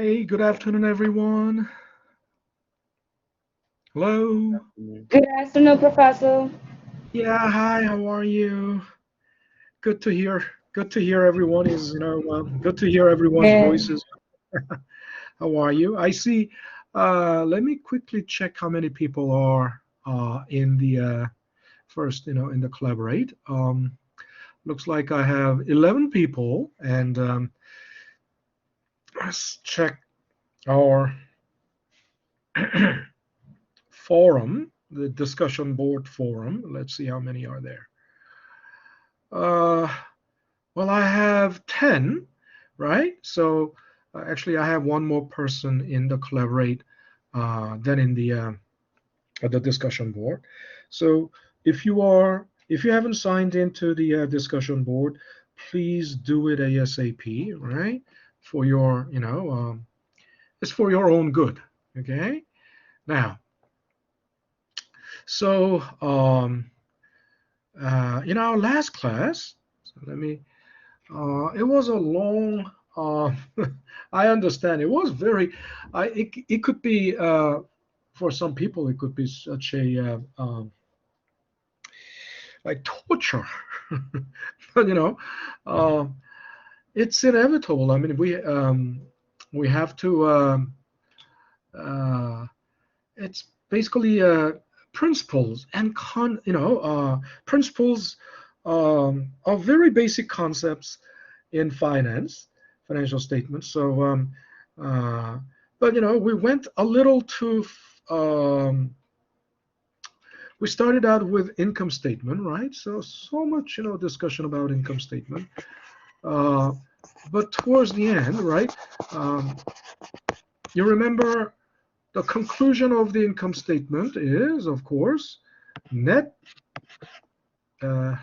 Hey, good afternoon, everyone. Hello. Good afternoon, Professor. Yeah, hi. How are you? Good to hear. Good to hear everyone is, good to hear everyone's Yeah. voices. How are you? I see. Let me quickly check how many people are in the first, in the collaborate. Looks like I have 11 people, and let's check our forum, the discussion board forum. Let's see how many are there. Uh, well, I have 10, right? So actually, I have one more person in the collaborate than in the discussion board. So if you haven't signed into the discussion board, please do it ASAP, right? For your, it's for your own good. Okay. Now, so in our last class, so let me. It was a long. I understand. It was very. It could be for some people. It could be such a like torture. But uh, it's inevitable. I mean, we have to. Uh, it's basically principles and principles of very basic concepts in financial statements. So, uh, but we went a little too. We started out with income statement, right? So much discussion about income statement. Uh, but towards the end, right? Um, you remember the conclusion of the income statement is, of course, net. Uh,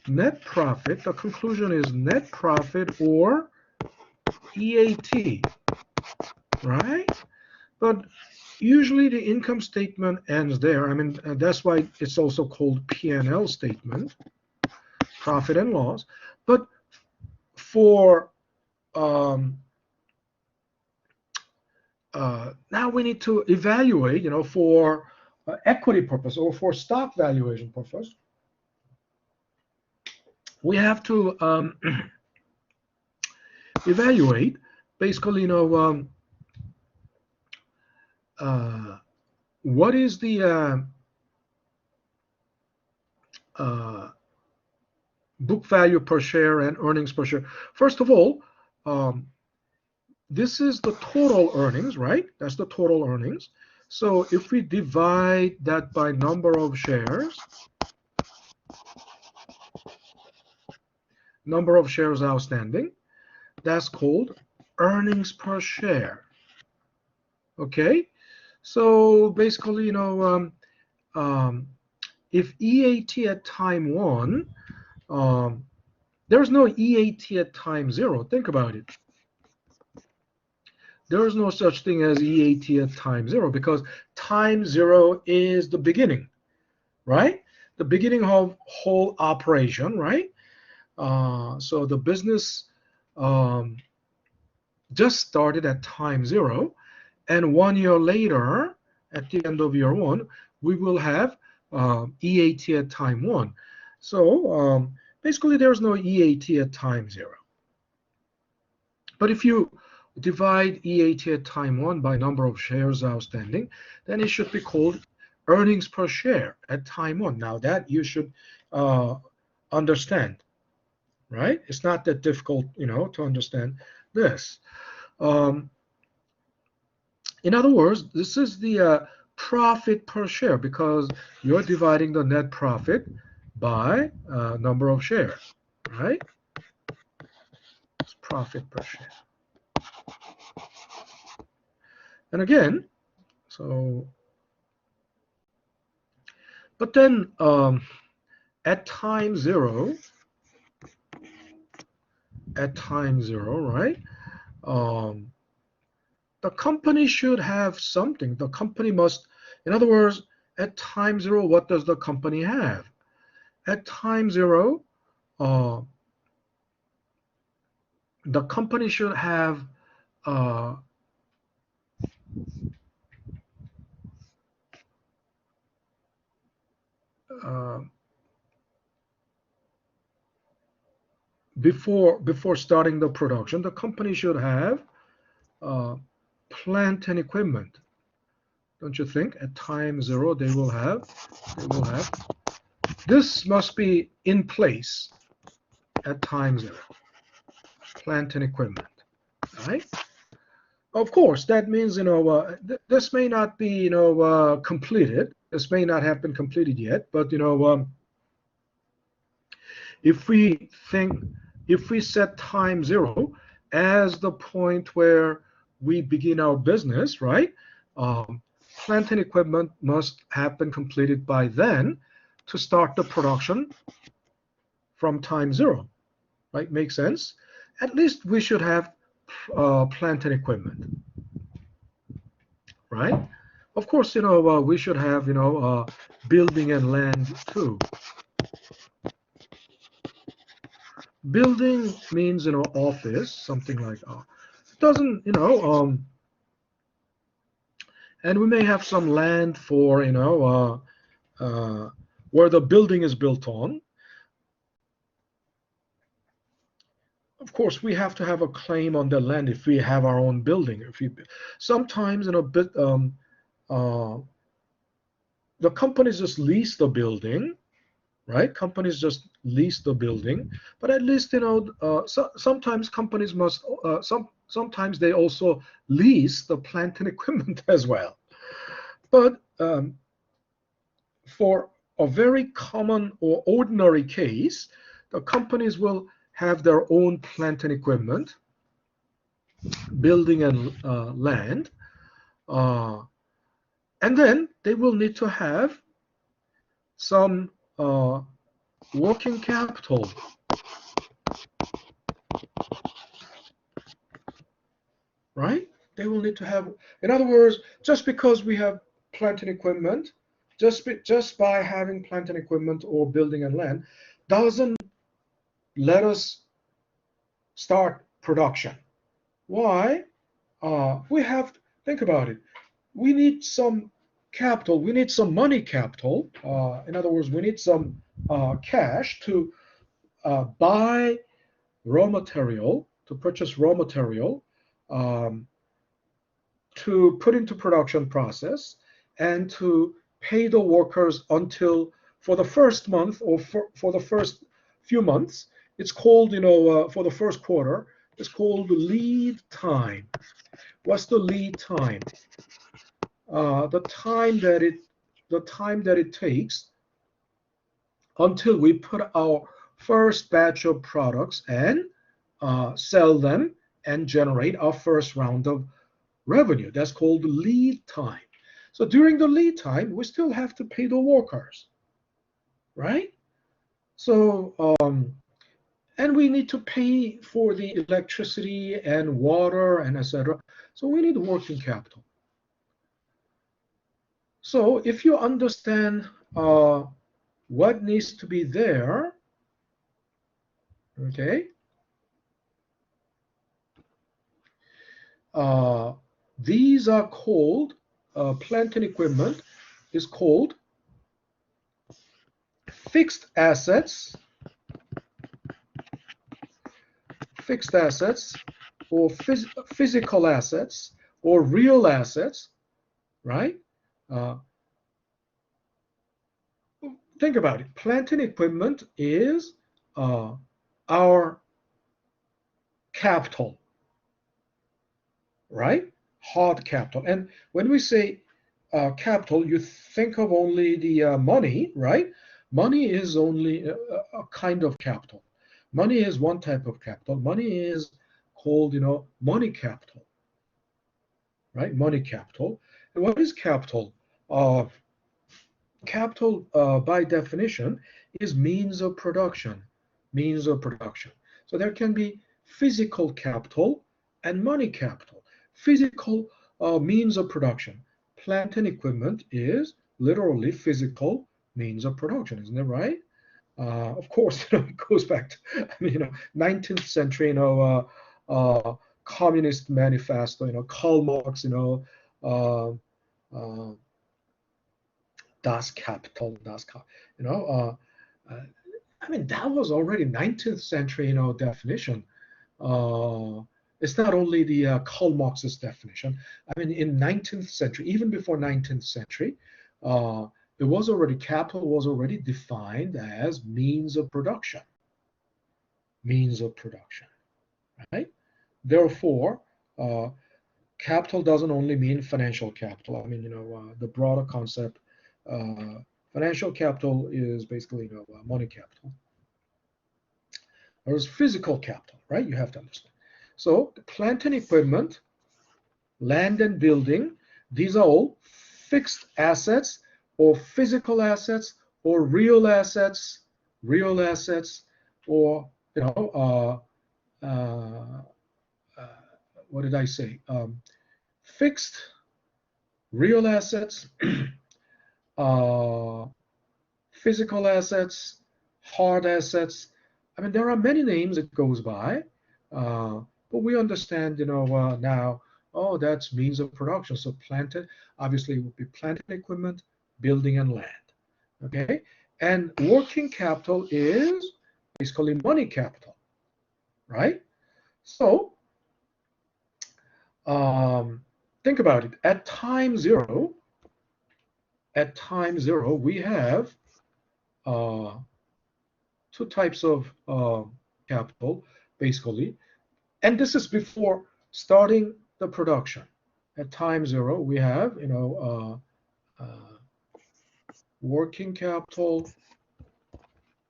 Net profit. The conclusion is net profit or EAT, right? But usually the income statement ends there. I mean, that's why it's also called P&L statement, profit and loss. But for now we need to evaluate, for equity purpose or for stock valuation purpose, we have to evaluate basically, uh, what is the uh, book value per share and earnings per share. First of all, um, this is the total earnings, right? That's the total earnings. So if we divide that by number of shares, outstanding, that's called earnings per share. Okay? So basically, um, if EAT at time one, um, there's no EAT at time zero. Think about it. There is no such thing as EAT at time zero because time zero is the beginning, right? The beginning of whole operation, right? So the business um, just started at time zero, and 1 year later, at the end of year one, we will have EAT at time one. So basically, there's no EAT at time zero. But if you divide EAT at time one by number of shares outstanding, then it should be called earnings per share at time one. Now that you should uh, understand, right? It's not that difficult, to understand this. Um, in other words, this is the profit per share because you're dividing the net profit by number of shares, right? It's profit per share. And again, so but then at time zero, right? Um, the company should have something. The company must, in other words, at time zero, what does the company have? At time zero, uh, the company should have uh, uh, before starting the production, the company should have uh, plant and equipment. Don't you think? At time zero, they will have. This must be in place at time zero. Plant and equipment, right? Of course, that means this may not be completed. This may not have been completed yet, but if we think if we set time zero as the point where we begin our business, right? Um, Plant and equipment must have been completed by then to start the production from time zero, right? Makes sense? At least we should have plant and equipment, right? Of course, we should have, building and land too. Building means, office, something like it doesn't, and we may have some land for, where the building is built on. Of course, we have to have a claim on the land if we have our own building. If we sometimes, uh, the companies just lease the building, right? Companies just lease the building, but at least sometimes companies must sometimes they also lease the plant and equipment as well. But for a very common or ordinary case, the companies will have their own plant and equipment, building and land, uh, and then they will need to have some working capital, right? They will need to have, in other words, just because we have plant and equipment, just by having plant and equipment or building and land, doesn't let us start production. Why? We have, think about it. We need some capital. We need some money capital. In other words, we need some cash to buy raw material, to purchase raw material, um, to put into production process, and to pay the workers until for the first month or for the first few months. It's called, for the first quarter, it's called lead time. What's the lead time? The time that it takes until we put our first batch of products and sell them and generate our first round of revenue. That's called the lead time. So during the lead time, we still have to pay the workers, right? So and we need to pay for the electricity and water and etc. So we need working capital. So if you understand what needs to be there, okay, these are called plant and equipment is called fixed assets, or physical assets or real assets, right? Uh, think about it. Plant and equipment is our capital, right? Hard capital. And when we say capital, you think of only the money, right? Money is only a kind of capital. Money is one type of capital. Money is called, money capital, right? Money capital. And what is capital? Capital, by definition, is means of production. Means of production. So there can be physical capital and money capital. Physical means of production. Plant and equipment is literally physical means of production, isn't it right? Of course, it goes back to, 19th century, Communist Manifesto, Karl Marx, uh, uh, Das Kapital, you know, I mean, that was already 19th century, definition. Uh, it's not only the Karl Marx's definition. I mean, in 19th century, even before 19th century, uh, it was already capital was already defined as means of production. Means of production, right? Therefore, capital doesn't only mean financial capital. I mean, the broader concept, financial capital is basically, money capital. There's physical capital, right? You have to understand. So, plant and equipment, land and building, these are all fixed assets or physical assets or real assets, or, uh, what did I say? Fixed real assets, uh, physical assets, hard assets. I mean, there are many names it goes by, but we understand, now, oh, that's means of production. So planted, obviously, it would be planted equipment, building, and land. Okay, and working capital is basically money capital, right? So think about it. At time zero, we have uh, two types of capital, basically. And this is before starting the production. At time zero, we have, working capital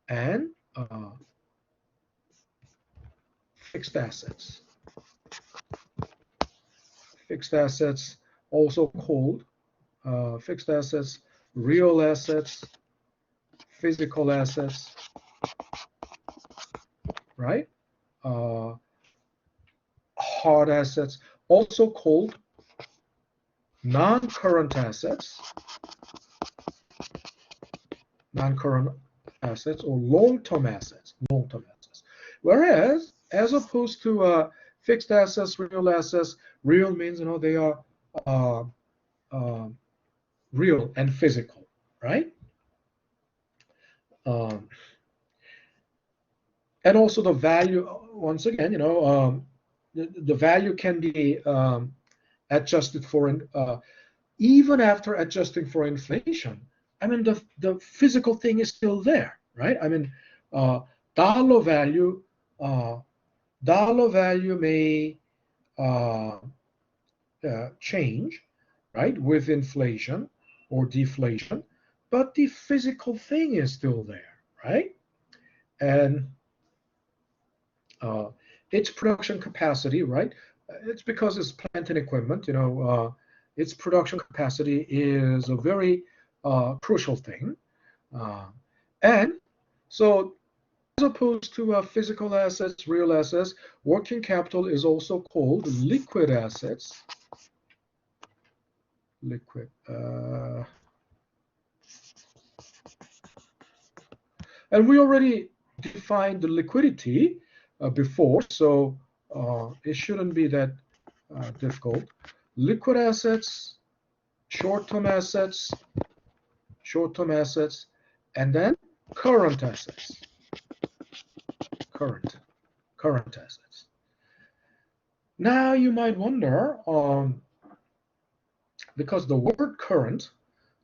and fixed assets. Fixed assets, also called fixed assets, real assets, physical assets, right? Hard assets, also called non-current assets, or long-term assets, Whereas, as opposed to fixed assets, real means, they are uh, uh, real and physical, right? Um, and also the value, once again, the value can be adjusted for, even after adjusting for inflation. I mean, the physical thing is still there, right? I mean, uh, dollar value uh, may uh, change, right, with inflation or deflation, but the physical thing is still there, right? And uh, its production capacity, right? It's because it's plant and equipment, its production capacity is a very crucial thing. Uh, and so, as opposed to physical assets, real assets, working capital is also called liquid assets. Liquid. And we already defined the liquidity before, so it shouldn't be that difficult. Liquid assets, short-term assets, and then current assets. Current assets. Now you might wonder, because the word current,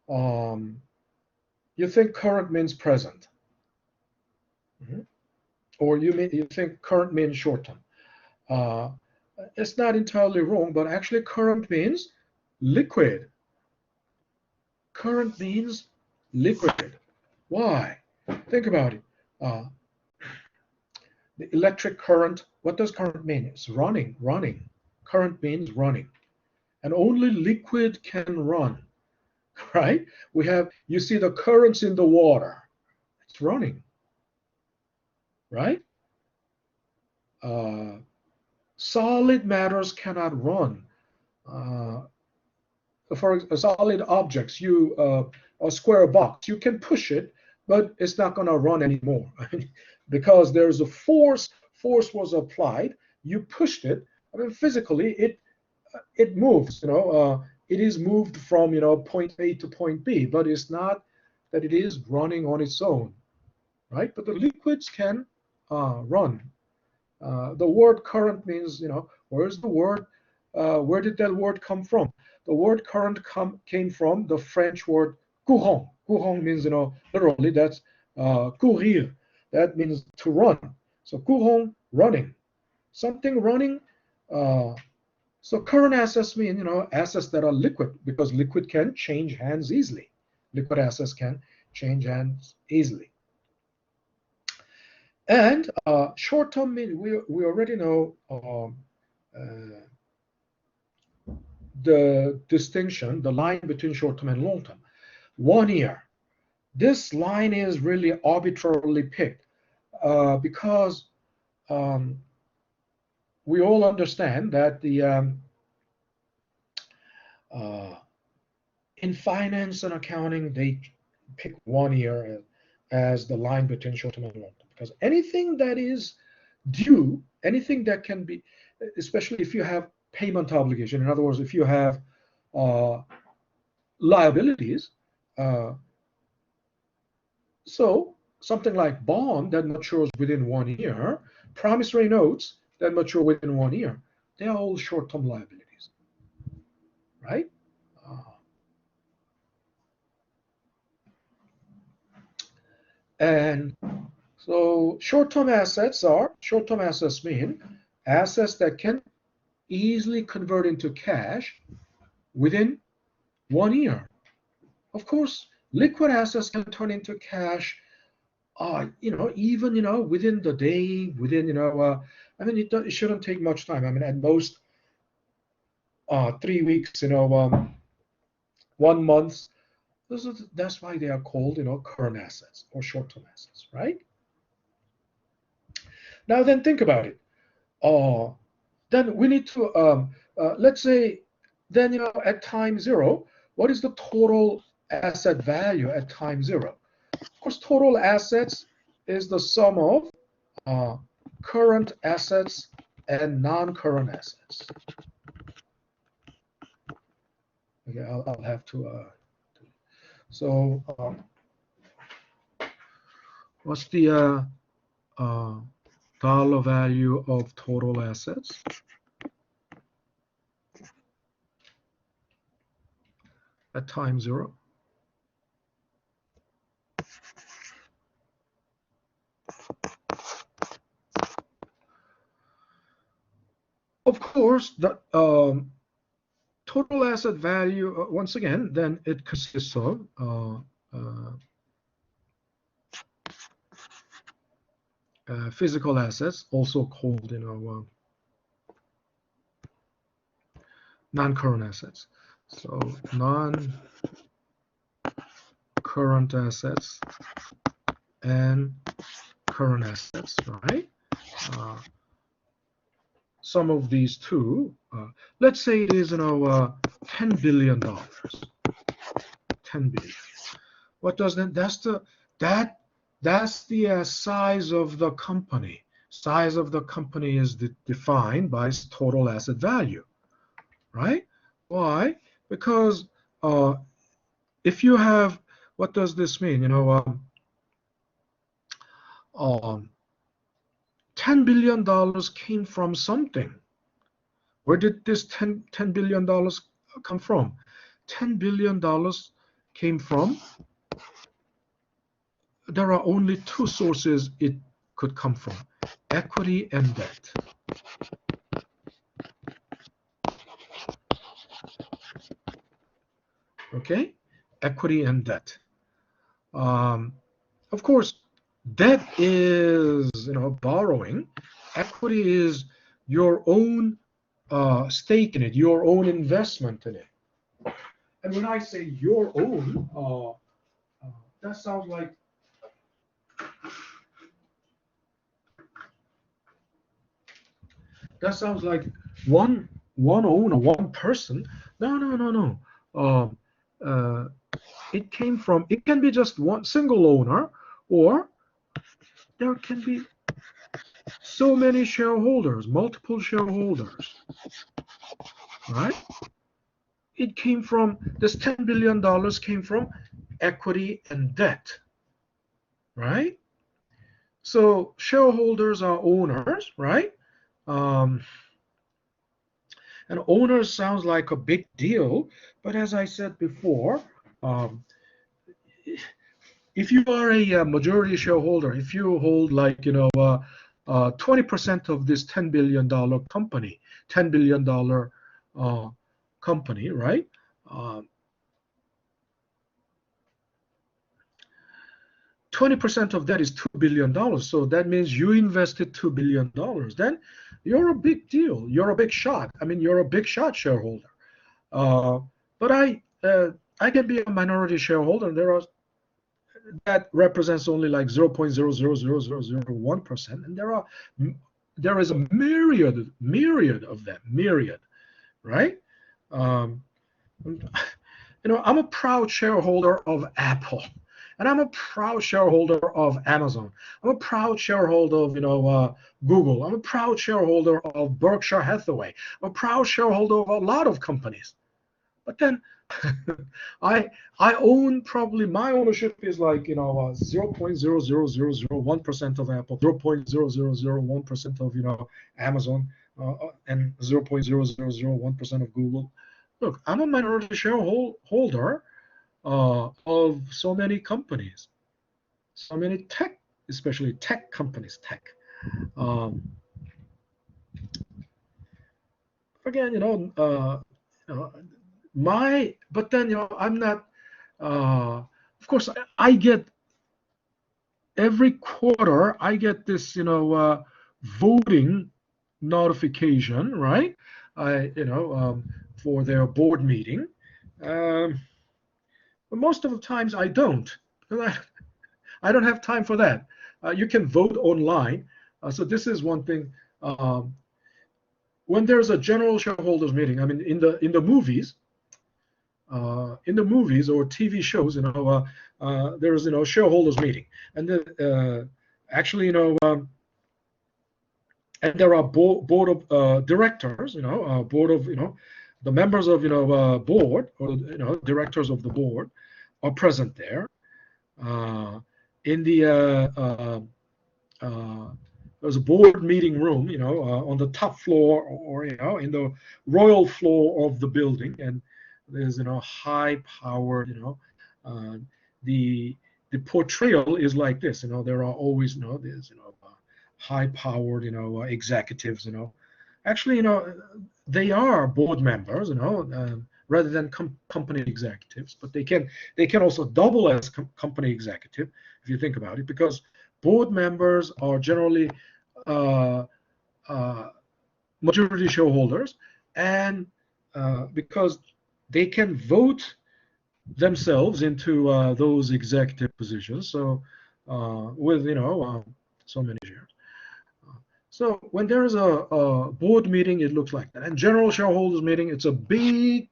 you think current means present. Mm-hmm. Or you think current means short term. It's not entirely wrong, but actually current means liquid. Current means liquid. Why? Think about it. The electric current, what does current mean? It's running. Current means running. And only liquid can run, right? You see the currents in the water. It's running, right? Solid matters cannot run. For solid objects, a square box, you can push it, but it's not going to run anymore because there's a force was applied. you pushed it, I mean, physically it moves. It is moved from point A to point B, but it's not that it is running on its own, right? But the liquids can run. The word current means, where's the word? Where did that word come from? The word current came from the French word courant. Courant means, literally that's courir. That means to run. So courant, running. Something running. So current assets mean, assets that are liquid, because liquid can change hands easily. Liquid assets can change hands easily. And short-term mean, we already know the distinction, the line between short-term and long-term. 1 year. This line is really arbitrarily picked because we all understand that in finance and accounting, they pick 1 year as the line between short-term and long-term, because anything that is due, anything that can be, especially if you have payment obligation, in other words, if you have liabilities, so something like bond that matures within 1 year, promissory notes that mature within 1 year, they are all short-term liabilities, right? And so short-term assets mean assets that can easily convert into cash within 1 year. Of course, liquid assets can turn into cash, even within the day, I mean, it shouldn't take much time. I mean, at most 3 weeks, 1 month. That's why they are called, current assets or short-term assets, right? Now then, think about it. Then we need to let's say, then at time zero, what is the total asset value at time zero? Of course, total assets is the sum of current assets and non-current assets. Okay, I'll have to. So, what's the dollar value of total assets at time zero? Of course, the total asset value, once again, then it consists of physical assets, also called, non-current assets. So non-current assets and current assets, right? Sum of these two, let's say it is, $10 billion. 10 billion. What does that? That's the size of the company. Size of the company is defined by its total asset value, right? Why? Because if you have, what does this mean? $10 billion came from something. Where did this $10 billion come from? $10 billion came from, there are only two sources it could come from: equity and debt. Okay? Equity and debt. Of course, debt is, borrowing. Equity is your own stake in it, your own investment in it. And when I say your own, that sounds like one owner, one person. No. It came from. It can be just one single owner, or there can be so many shareholders, multiple shareholders, right? It came from this $10 billion came from equity and debt, right? So shareholders are owners, right? Um, and owners sounds like a big deal, but as I said before, um, if you are a majority shareholder, if you hold like 20% of this $10 billion company, $10 billion company, right? Um, 20% of that is $2 billion. So that means you invested $2 billion. Then you're a big deal. You're a big shot. I mean, you're a big shot shareholder. Uh, but I can be a minority shareholder. There are that represents only like 0.0000001%, and there is a myriad of them, myriad, right? Um, I'm a proud shareholder of Apple, and I'm a proud shareholder of Amazon. I'm a proud shareholder of Google. I'm a proud shareholder of Berkshire Hathaway. I'm a proud shareholder of a lot of companies. But then I I own probably my ownership is like 0.00001% of Apple, 0.0001% of Amazon, and 0.0001% of Google. Look, I'm a minority shareholder of so many companies, so many tech, especially tech companies, tech. Um, Again, you know, but then I'm not. Of course, I get every quarter. I get this, voting notification, right? I, for their board meeting. Um, but most of the times I don't, because I don't have time for that. You can vote online. So this is one thing. When there's a general shareholders meeting, I mean, in the movies or TV shows, there's shareholders meeting, and actually, and there are board of directors, board of the members of board, or directors of the board are present there. In the there's a board meeting room, on the top floor, or in the royal floor of the building, and there's high powered, uh, the the portrayal is like this. There are always there's high powered executives. Actually, they are board members, rather than company executives, but they can also double as company executive if you think about it, because board members are generally uh, uh, majority shareholders, and because they can vote themselves into those executive positions. So with so many shares. So when there is a board meeting, it looks like that. And general shareholders meeting, it's a big,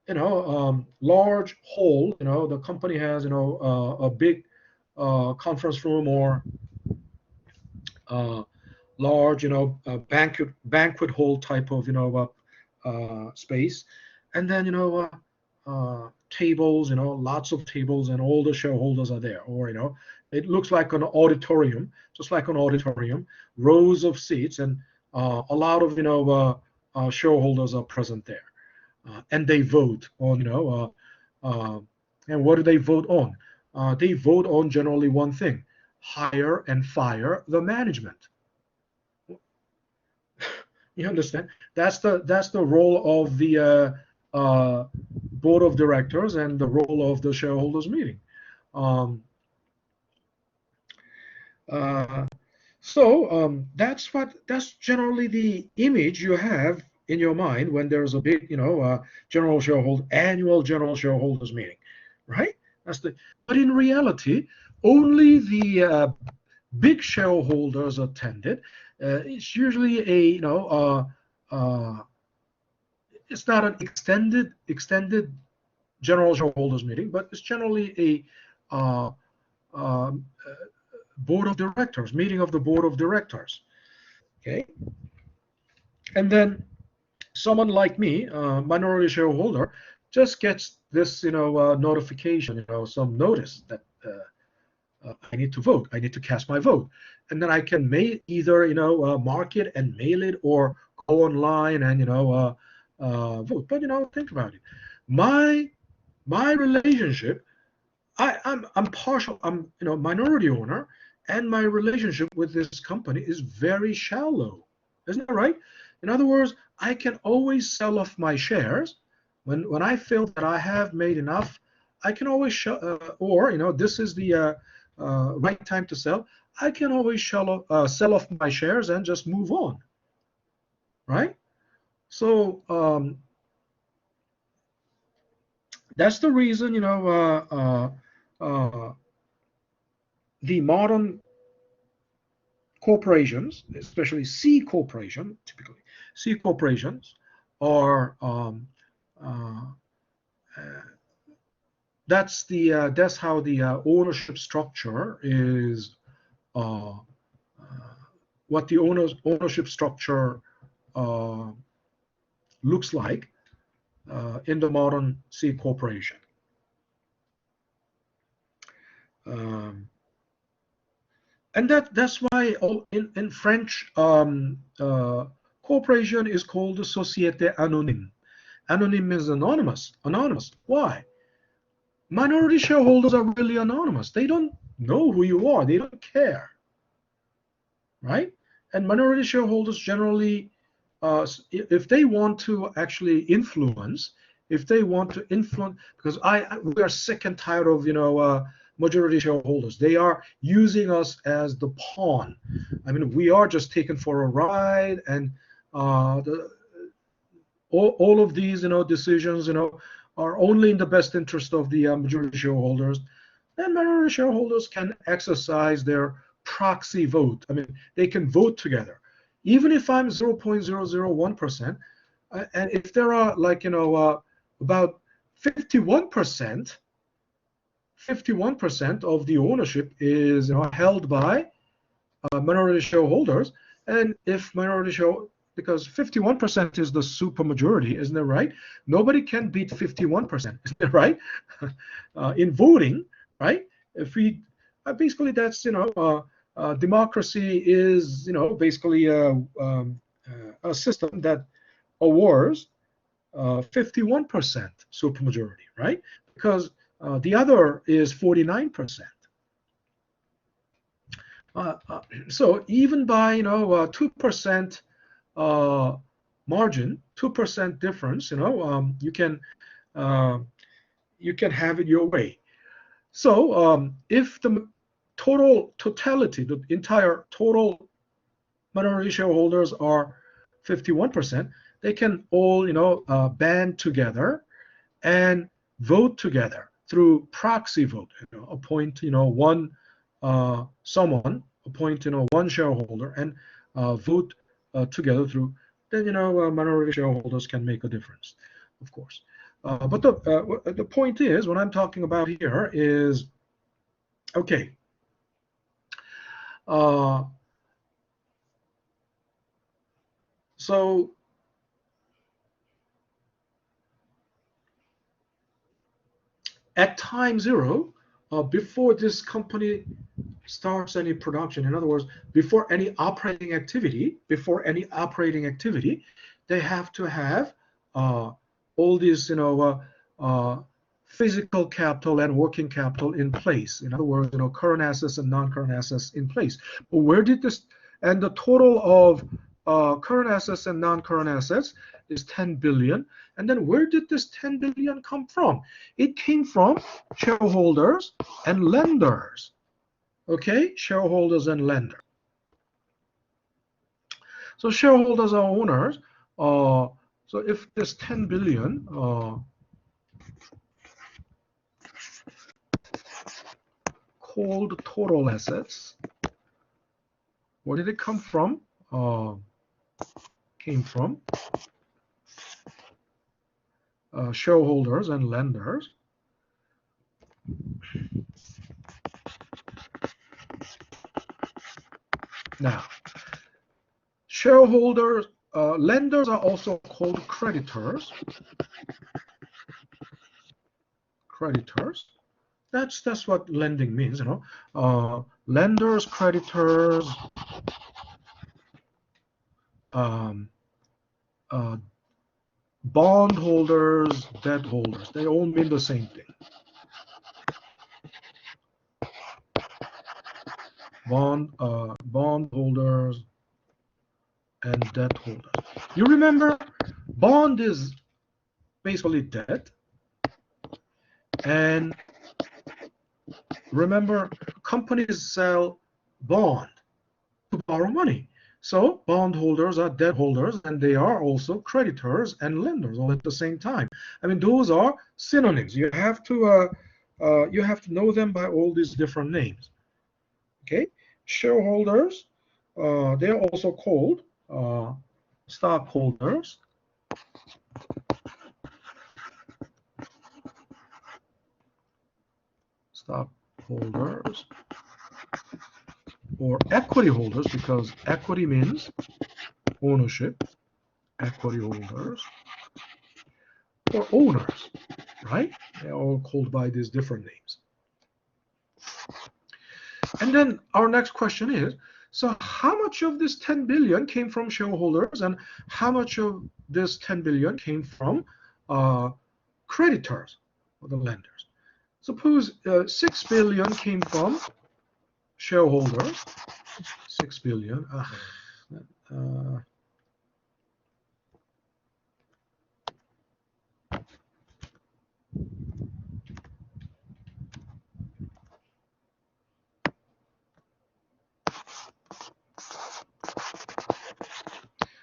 large hall. The company has a big conference room, or uh, large, banquet hall type of, space, and then tables, lots of tables, and all the shareholders are there, or it looks like an auditorium, just like an auditorium, rows of seats, and a lot of shareholders are present there, and they vote on, and what do they vote on? They vote on generally one thing: hire and fire the management. You understand? That's the role of the board of directors, and the role of the shareholders meeting. Um, uh, that's generally the image you have in your mind when there's a big, annual general shareholders meeting, right? But in reality, only the big shareholders attended. It's usually a, it's not an extended general shareholders meeting, but it's generally a um, board of directors, meeting of the board of directors. Okay, and then someone like me, minority shareholder, just gets this, notification, some notice that I need to vote. I need to cast my vote, and then I can either, mark it and mail it, or go online and, vote. But think about it. My my relationship, I'm partial. I'm, minority owner, and my relationship with this company is very shallow. Isn't that right? In other words, I can always sell off my shares when I feel that I have made enough. I can always or, this is the right time to sell. I can always sell off my shares and just move on, right? So that's the reason, the modern corporations, especially C corporation, typically C corporations, are uh, uh, that's how the ownership structure is. Uh, what the ownership structure uh, looks like in the modern C corporation. Um, and that's why in French, corporation is called société anonyme. Anonyme is anonymous. Anonymous. Why? Minority shareholders are really anonymous. They don't know who you are. They don't care, right? And minority shareholders generally, if they want to actually influence, if they want to influence, because we are sick and tired of, majority shareholders. They are using us as the pawn. I mean, we are just taken for a ride, and all of these, decisions, are only in the best interest of the majority shareholders. Then minority shareholders can exercise their proxy vote. I mean, they can vote together. Even if I'm 0.001%, and if there are, like, about 51%, 51% of the ownership is, held by minority shareholders, and if minority shareholders, because 51% is the supermajority, isn't it right? Nobody can beat 51%, isn't it right? In voting, right? If we basically, that's, democracy is, basically a system that awards 51% supermajority, right? Because the other is 49%. So even by, 2% uh, margin, 2% difference, uh, you can have it your way. So if the totality, the entire total minority shareholders are 51%, they can all, band together and vote together through proxy vote. Appoint, one someone, appoint, one shareholder, and vote together through. Then, minority shareholders can make a difference, of course. But the point is, what I'm talking about here is, okay. Uh, so at time zero, before this company starts any production, in other words, before any operating activity, they have to have all these, physical capital and working capital in place. In other words, current assets and non-current assets in place. But where did this, and the total of current assets and non-current assets is 10 billion. And then where did this 10 billion come from? It came from shareholders and lenders. Okay, shareholders and lenders. So shareholders are owners. So if this 10 billion called total assets, where did it come from? Came from shareholders and lenders. Now, shareholders, lenders are also called creditors. Creditors. That's what lending means, you know. Lenders, creditors, um, uh, bondholders, debt holders. They all mean the same thing. Bondholders and debt holders. You remember, bond is basically debt, and remember, companies sell bond to borrow money. So bondholders are debt holders, and they are also creditors and lenders all at the same time. I mean, those are synonyms. You have to know them by all these different names. Okay, shareholders, they are also called stockholders. Stockholders or equity holders, because equity means ownership. Equity holders or owners, right? They're all called by these different names. And then our next question is, so how much of this 10 billion came from shareholders and how much of this 10 billion came from creditors or the lenders? Suppose 6 billion came from shareholders. 6 billion.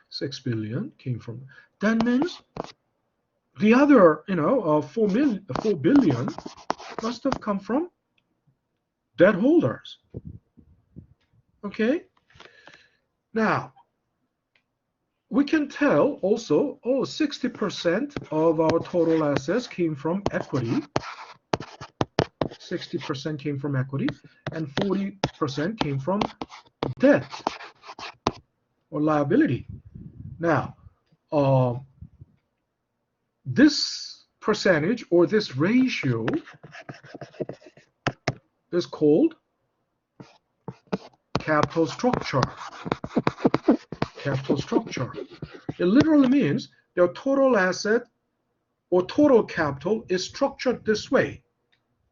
6 billion came from. That means the other, 4 billion must have come from debt holders. Okay. Now, we can tell also, 60% of our total assets came from equity. 60% came from equity, and 40% came from debt or liability. Now, this percentage or this ratio is called capital structure. Capital structure. It literally means your total asset or total capital is structured this way.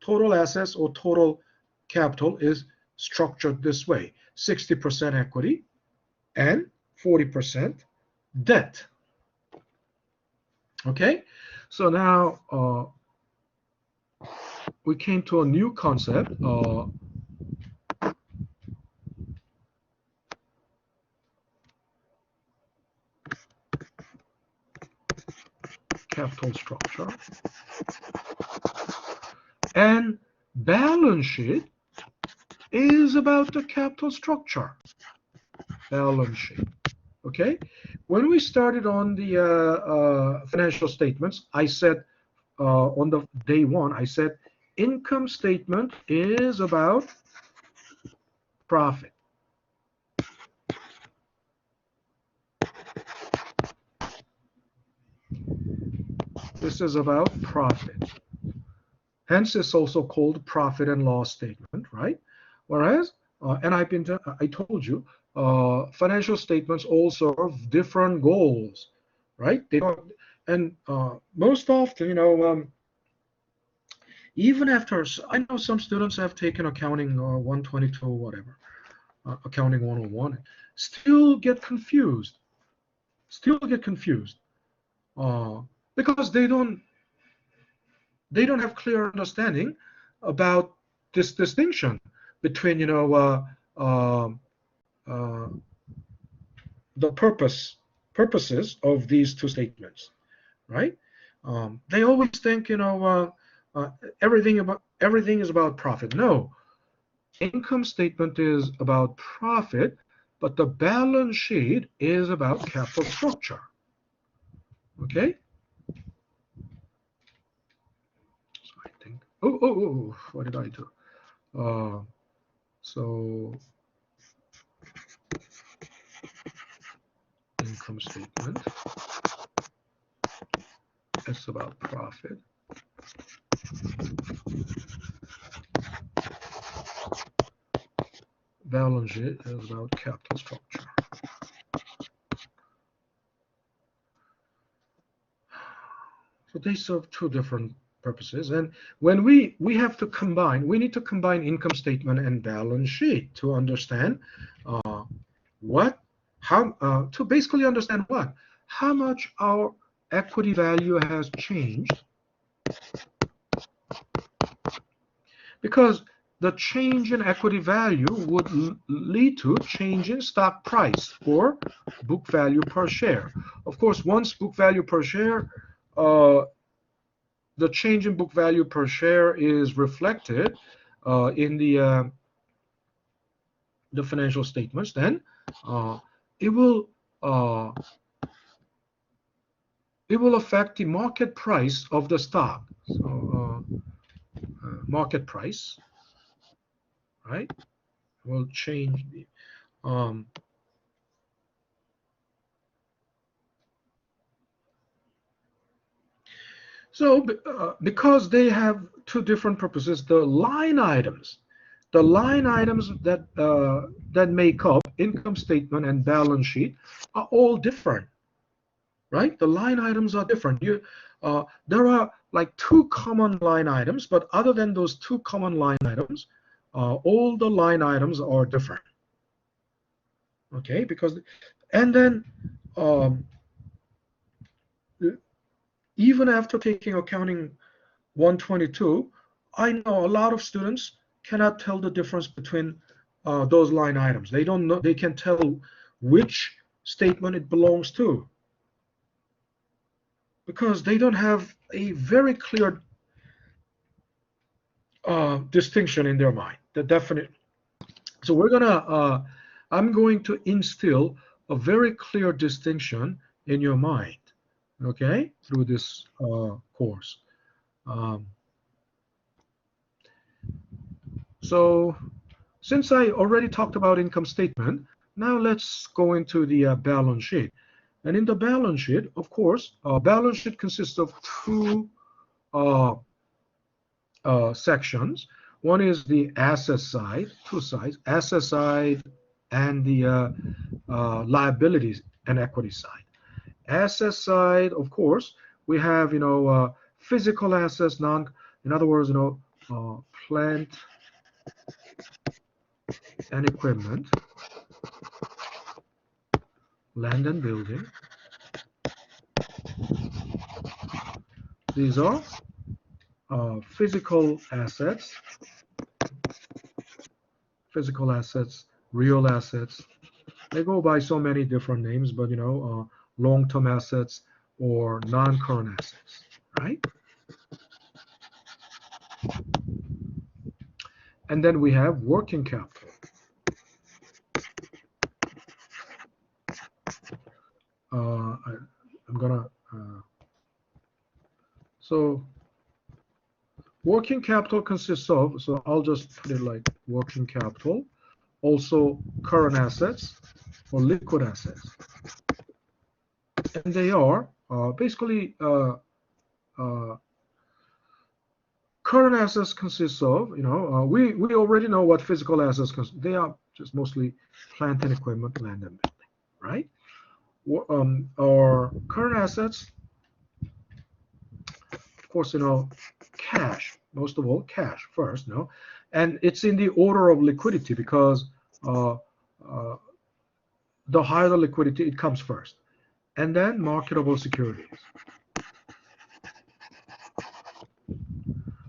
Total assets or total capital is structured this way. 60% equity and 40% debt. Okay, so now we came to a new concept. Capital structure. And balance sheet is about the capital structure. Balance sheet. Okay, when we started on the financial statements, I said on the day one, I said income statement is about profit. This is about profit. Hence, it's also called profit and loss statement, right? Whereas, and I told you, financial statements all serve different goals, right? They don't, and most often, even after, I know some students have taken accounting 122 or whatever, accounting 101, still get confused. Because they don't have clear understanding about this distinction between the purposes of these two statements, right? They always think everything is about profit. No, income statement is about profit, but the balance sheet is about capital structure. Okay. So I think. Oh! What did I do? So income statement. It's about profit. Balance sheet is about capital structure. So they serve two different purposes. And when we have to combine, we need to combine income statement and balance sheet to understand to basically understand how much our equity value has changed, because the change in equity value would lead to change in stock price or book value per share. Of course, once book value per share, the change in book value per share is reflected in the financial statements, then it will affect the market price of the stock. So market price, right, will change the so because they have two different purposes, the line items that that make up income statement and balance sheet are all different, right? The line items are different. There are like two common line items, but other than those two common line items, all the line items are different. Okay, and then even after taking accounting 122, I know a lot of students cannot tell the difference between those line items. They don't know. They can tell which statement it belongs to, because they don't have a very clear distinction in their mind, the definite. So I'm going to instill a very clear distinction in your mind, okay, through this course. So since I already talked about income statement, now let's go into the balance sheet. And in the balance sheet, of course, balance sheet consists of two sections. One is the asset side, two sides, asset side and the liabilities and equity side. Asset side, of course, we have physical assets, in other words, plant and equipment, land and building. These are physical assets, real assets. They go by so many different names, but long-term assets or non-current assets, right? And then we have working capital. I'm gonna so working capital consists of, so I'll just put it like working capital, also current assets or liquid assets, and they are basically current assets consists of, we already know what physical assets consist. They are just mostly plant and equipment, land and building, right? Our current assets, of course, cash, most of all, cash first, and it's in the order of liquidity, because the higher the liquidity, it comes first, and then marketable securities.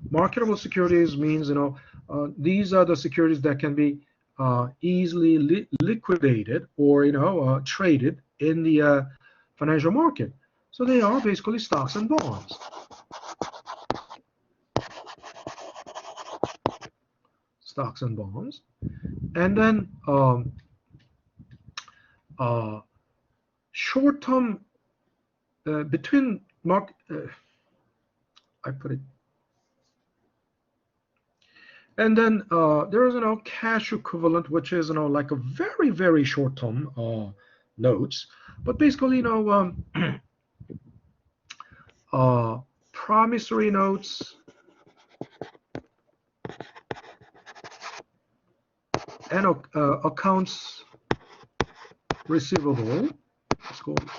Marketable securities means, these are the securities that can be easily liquidated or, traded in the financial market. So they are basically stocks and bonds. Stocks and bonds. And then short-term between I put it. And then there is cash equivalent, which is like a very, very short-term notes. But basically, promissory notes and accounts receivable. It's called,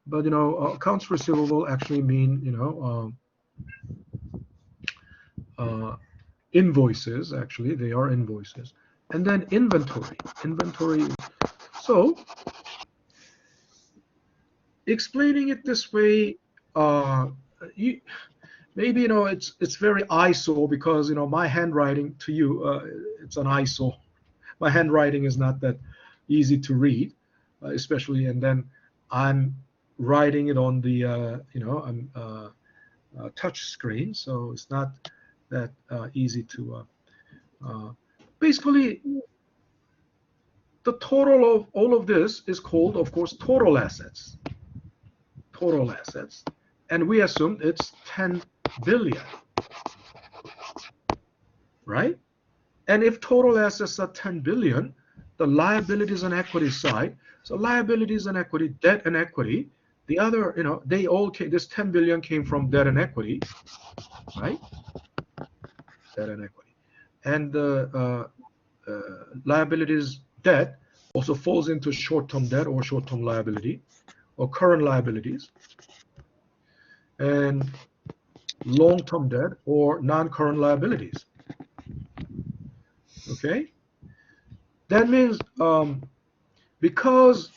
but accounts receivable actually mean invoices. Actually, they are invoices, and then inventory. Inventory. So explaining it this way, you, maybe it's very ISO because my handwriting to you it's an ISO. My handwriting is not that easy to read, especially, and then I'm writing it on the I'm touch screen, so it's not that easy to basically the total of all of this is called, of course, total assets. Total assets, and we assume it's 10 billion, right? And if total assets are 10 billion, the liabilities and equity side, so liabilities and equity, debt and equity, the other, they all came, this 10 billion came from debt and equity, right? Debt and equity. And the liabilities, debt also falls into short-term debt or short-term liability or current liabilities, and long-term debt or non-current liabilities. Okay, that means because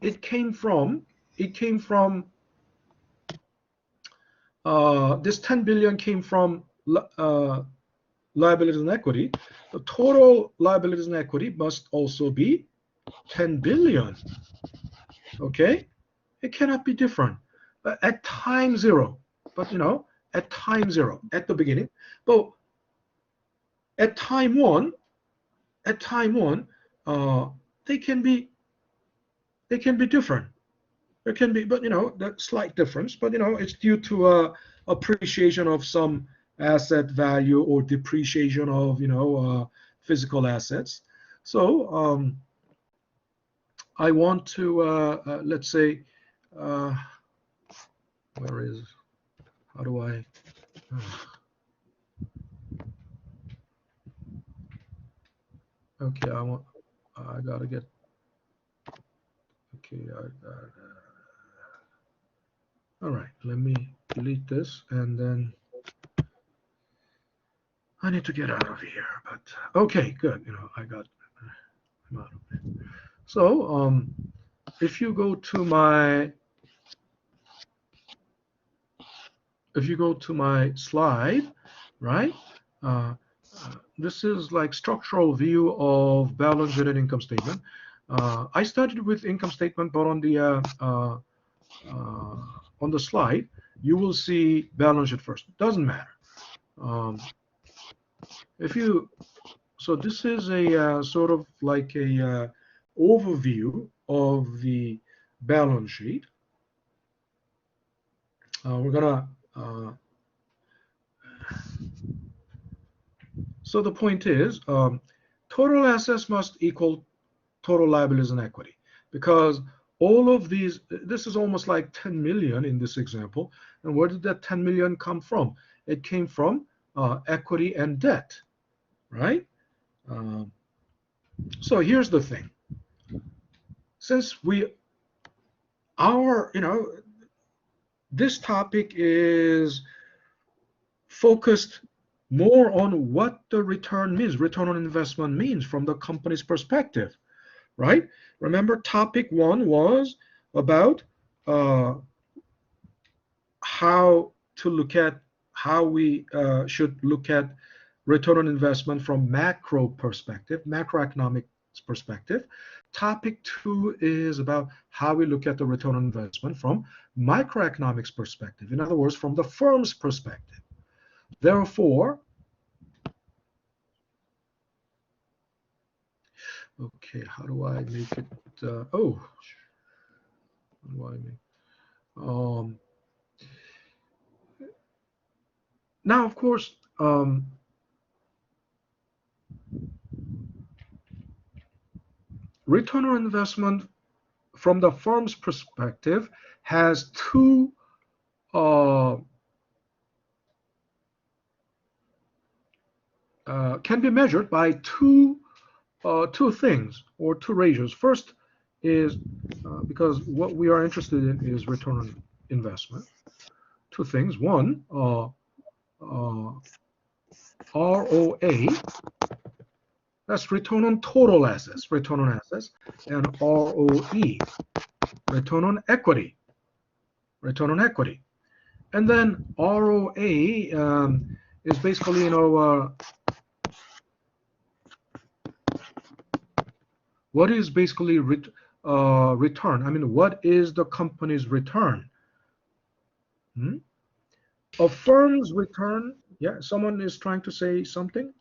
it came from this 10 billion came from liabilities and equity. The total liabilities and equity must also be 10 billion. Okay, it cannot be different at time zero, but at time zero at the beginning. But at time one, they can be different. There can be, but that slight difference. But it's due to appreciation of some asset value or depreciation of physical assets. So I want to let's say where is how do I okay, I gotta get okay all right, let me delete this, and then I need to get out of here. But okay, good, I got I'm out of it. So if you go to my slide, right, this is like structural view of balance sheet and income statement. I started with income statement, but on the slide you will see balance sheet first. Doesn't matter. So this is a sort of like a overview of the balance sheet. We're gonna so the point is total assets must equal total liabilities and equity, because all of these, this is almost like 10 million in this example. And where did that 10 million come from? It came from equity and debt, right? So here's the thing. Since this topic is focused more on what the return means, return on investment means from the company's perspective, right? Remember, topic one was about how we should look at return on investment from macro perspective, macroeconomic perspective. Topic two is about how we look at the return on investment from microeconomics perspective. In other words, from the firm's perspective. Therefore, okay, how do I make it? How do I make? Now, of course, return on investment from the firm's perspective, has two can be measured by two things or two ratios. First is because what we are interested in is return on investment. Two things. One, ROA, that's return on total assets, and ROE, return on equity, and then ROA is basically, what is basically return? I mean, what is the company's return? A firm's return. Yeah, someone is trying to say something.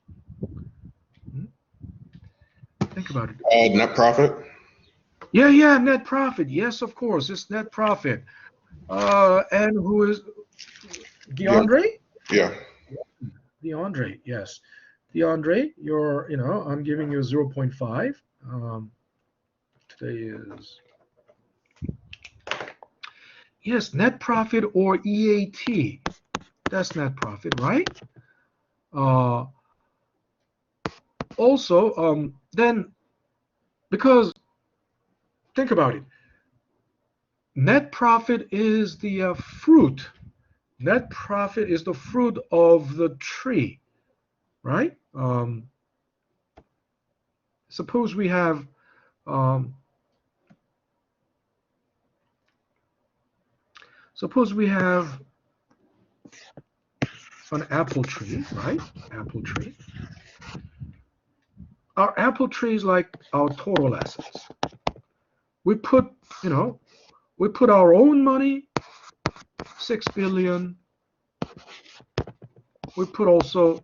Think about it. Net profit. Yeah, net profit. Yes, of course, it's net profit. And who is DeAndre? Yeah. DeAndre, yes. DeAndre, I'm giving you 0.5. Today is, yes, net profit or EAT. That's net profit, right? Also, then, because think about it, net profit is the fruit. Net profit is the fruit of the tree, right? Suppose we have an apple tree, right? Apple tree. Our apple tree is like our total assets. We put our own money, 6 billion. We put also,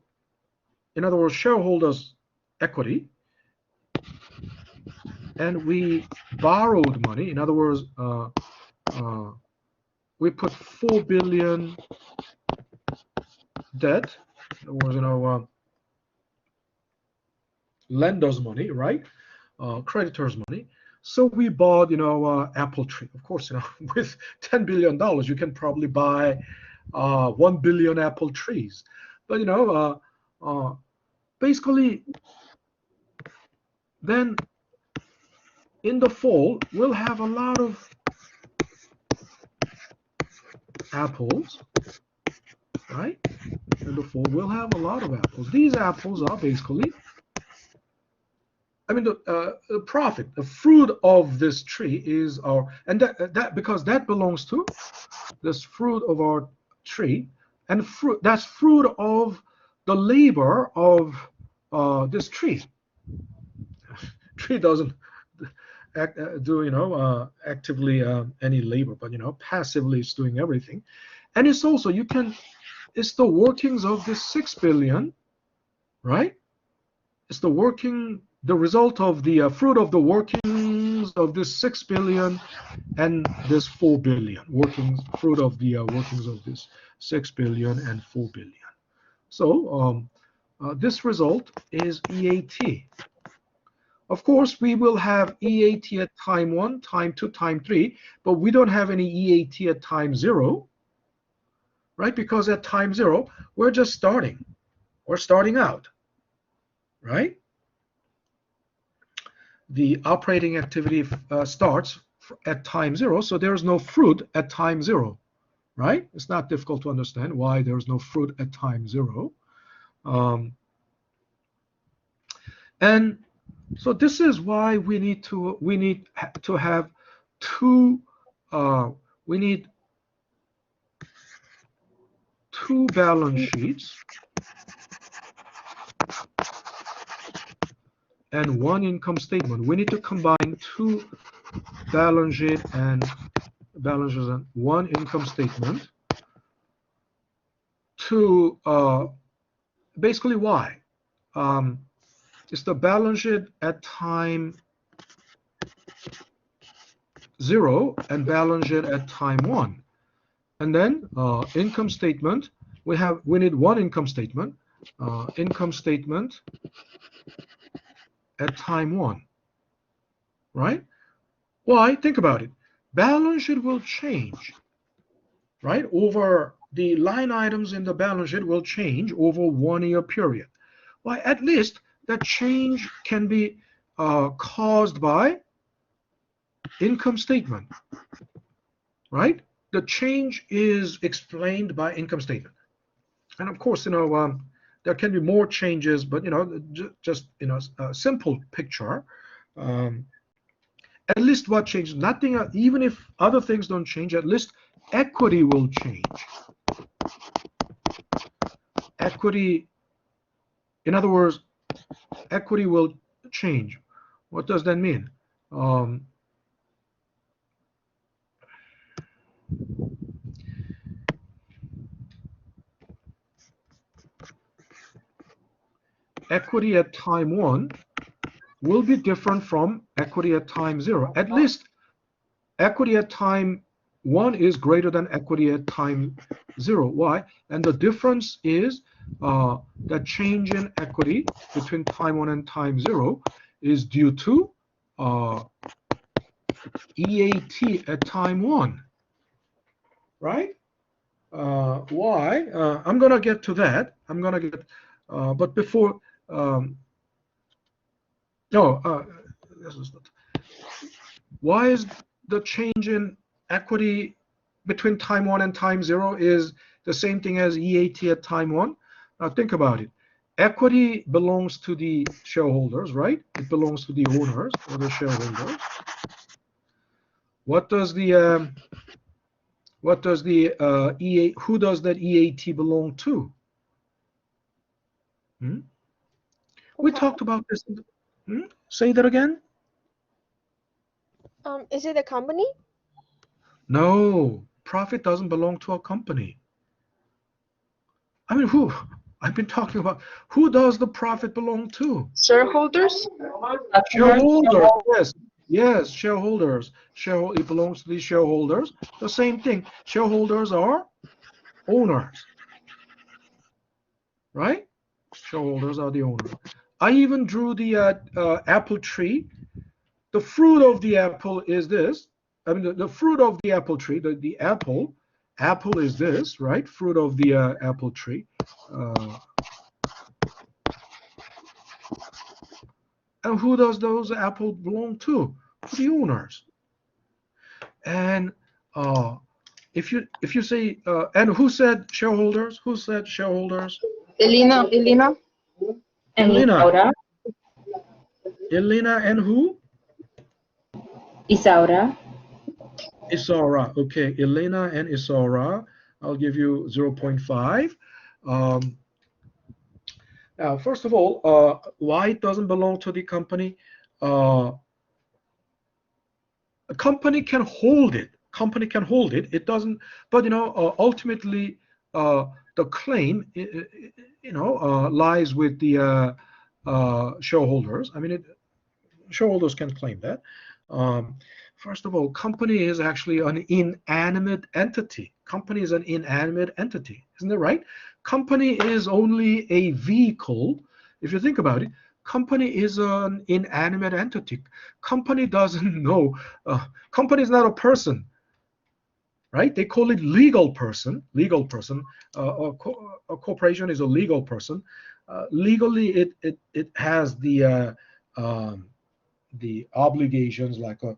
in other words, shareholders' equity, and we borrowed money. In other words, we put 4 billion debt. In other words, lenders' money, right? Creditors' money. So we bought, apple tree. Of course, with $10 billion, you can probably buy 1 billion apple trees. But basically, then in the fall, we'll have a lot of apples, right? In the fall, we'll have a lot of apples. These apples are basically, the profit, the fruit of this tree is our, and that because that belongs to this fruit of our tree, and that's fruit of the labor of this tree. Tree doesn't do actively any labor, but passively it's doing everything. And it's also, it's the workings of this 6 billion, right? It's the result of the fruit of the workings of this 6 billion and this 4 billion fruit of the workings of this 6 billion and 4 billion. So this result is EAT. Of course, we will have EAT at time 1, time 2, time 3, but we don't have any EAT at time 0, right? Because at time 0, we're just starting. We're starting out, right? The operating activity starts at time 0, so there's no fruit at time 0, right? It's not difficult to understand why there's no fruit at time 0. And so this is why we need to have two balance sheets and one income statement. We need to combine two balance sheets and one income statement to basically why? It's the balance sheet at time 0 and balance sheet at time 1. And then income statement, we need one income statement at time 1, right? Why? Think about it. Balance sheet will change, right? Over the line items in the balance sheet will change over 1 year period. Why? At least that change can be caused by income statement, right? The change is explained by income statement. And of course, there can be more changes, but just a simple picture. Um, at least what changes? Nothing. Even if other things don't change, at least equity will change. Equity, in other words, equity will change. What does that mean? Um, Equity at time 1 will be different from equity at time 0. At least equity at time 1 is greater than equity at time 0. Why? And the difference is that change in equity between time 1 and time 0 is due to uh, EAT at time 1, right? Why? I'm going to get to that. But before, um, no, this is not. Why is the change in equity between time 1 and time 0 is the same thing as EAT at time 1? Now think about it. Equity belongs to the shareholders, right? It belongs to the owners or the shareholders. What does the who does that EAT belong to? Hmm? We talked about this. Say that again. Is it a company? No, profit doesn't belong to a company. I mean, who? I've been talking about who does the profit belong to? Shareholders? Shareholders. Yes, yes, shareholders. It belongs to the shareholders. The same thing. Shareholders are owners, right? Shareholders are the owners. I even drew the apple tree. The fruit of the apple is this. I mean, the fruit of the apple tree, the apple is this, right? Fruit of the apple tree. Uh, and who does those apples belong to? To the owners. And if you say and who said shareholders? Who said shareholders? Elena? And Elena. Isaura. Elena and who? Isaura. Isaura. Okay, Elena and Isaura. I'll give you 0.5. Um, Now, first of all, why it doesn't belong to the company? Uh, a company can hold it. Company can hold it. It doesn't. But ultimately, the claim, lies with the shareholders. I mean, shareholders can claim that. Um, First of all, company is actually an inanimate entity. Company is an inanimate entity, isn't it right? Company is only a vehicle. If you think about it, company is an inanimate entity. Company doesn't know. Company is not a person, right? They call it legal person. Legal person. A corporation is a legal person. Legally, it has the obligations like a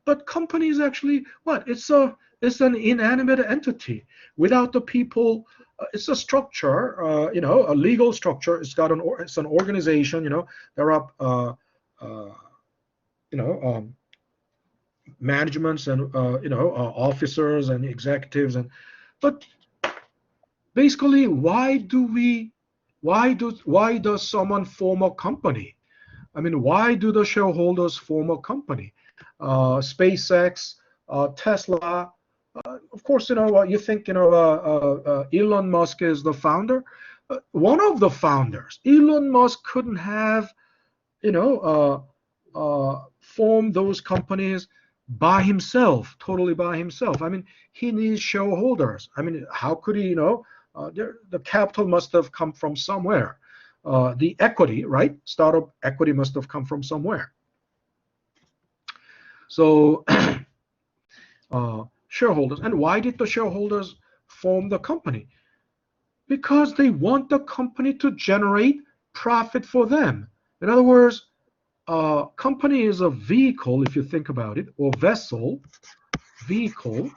but company is actually what it's an inanimate entity without the people. It's a structure, a legal structure. It's an organization. There are you know managements and officers and executives, and but basically why does someone form a company? I mean, why do the shareholders form a company? SpaceX, Tesla. Of course, you think Elon Musk is the founder. One of the founders. Elon Musk couldn't have you know formed those companies by himself, totally by himself. I mean, he needs shareholders. I mean, how could he? The capital must have come from somewhere. The equity, right? Startup equity must have come from somewhere. So shareholders. And why did the shareholders form the company? Because they want the company to generate profit for them. In other words, a company is a vehicle, if you think about it, or vessel, vehicle,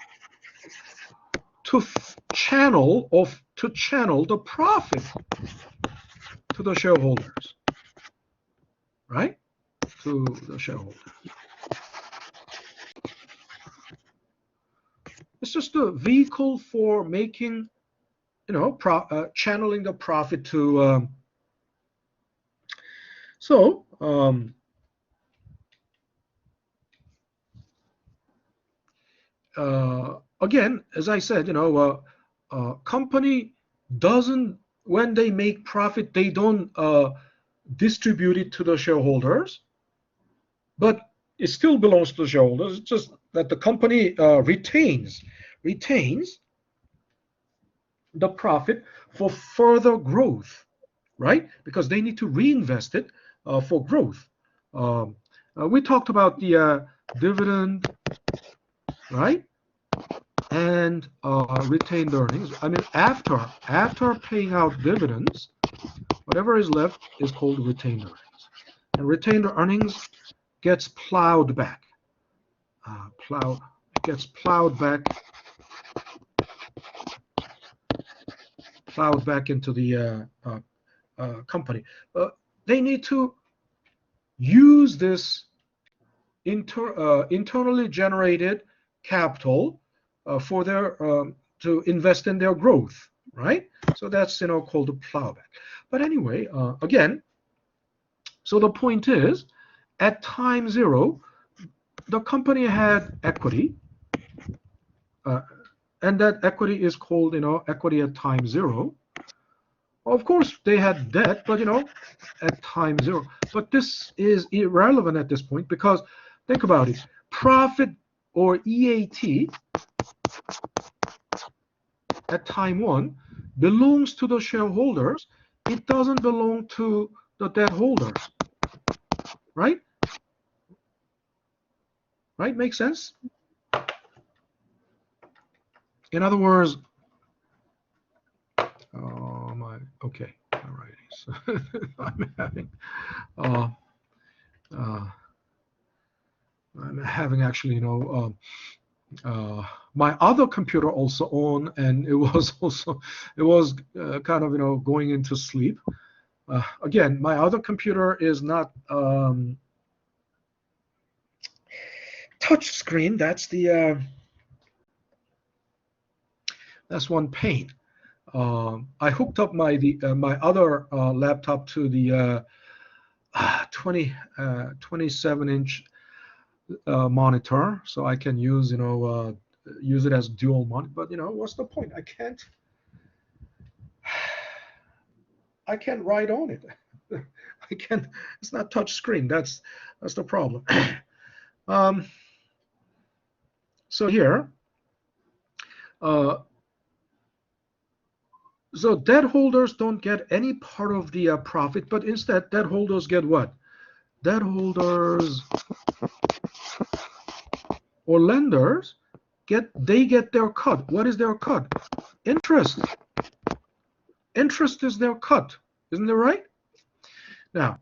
to channel the profit to the shareholders, right? To the shareholders. It's just a vehicle for making, channeling the profit to. Again, as I said, company doesn't, when they make profit, they don't distribute it to the shareholders, but it still belongs to the shareholders. It's just that the company retains the profit for further growth, right? Because they need to reinvest it for growth. We talked about the dividend, right? And retained earnings. I mean, after paying out dividends, whatever is left is called retained earnings. And retained earnings gets plowed back. Gets plowed back into the company. They need to use this internally generated capital for their to invest in their growth, right? So that's called a plowback. But anyway, again, so the point is, at time zero, the company had equity, and that equity is called equity at time zero. Of course, they had debt, but at time zero. But this is irrelevant at this point because think about it: profit or EAT at time one belongs to the shareholders. It doesn't belong to the debt holders, right? Right? Makes sense? In other words, okay, all right. So I'm having actually, my other computer also on, and it was kind of going into sleep. Again, my other computer is not touch screen. That's that's one pain. I hooked up my other laptop to the 27-inch monitor, so I can use use it as dual monitor. But what's the point? I can't write on it. I can't. It's not touch screen. That's the problem. So here, so debt holders don't get any part of the profit, but instead debt holders get what? Debt holders or lenders get their cut. What is their cut? Interest. Interest is their cut. Isn't that right? Now,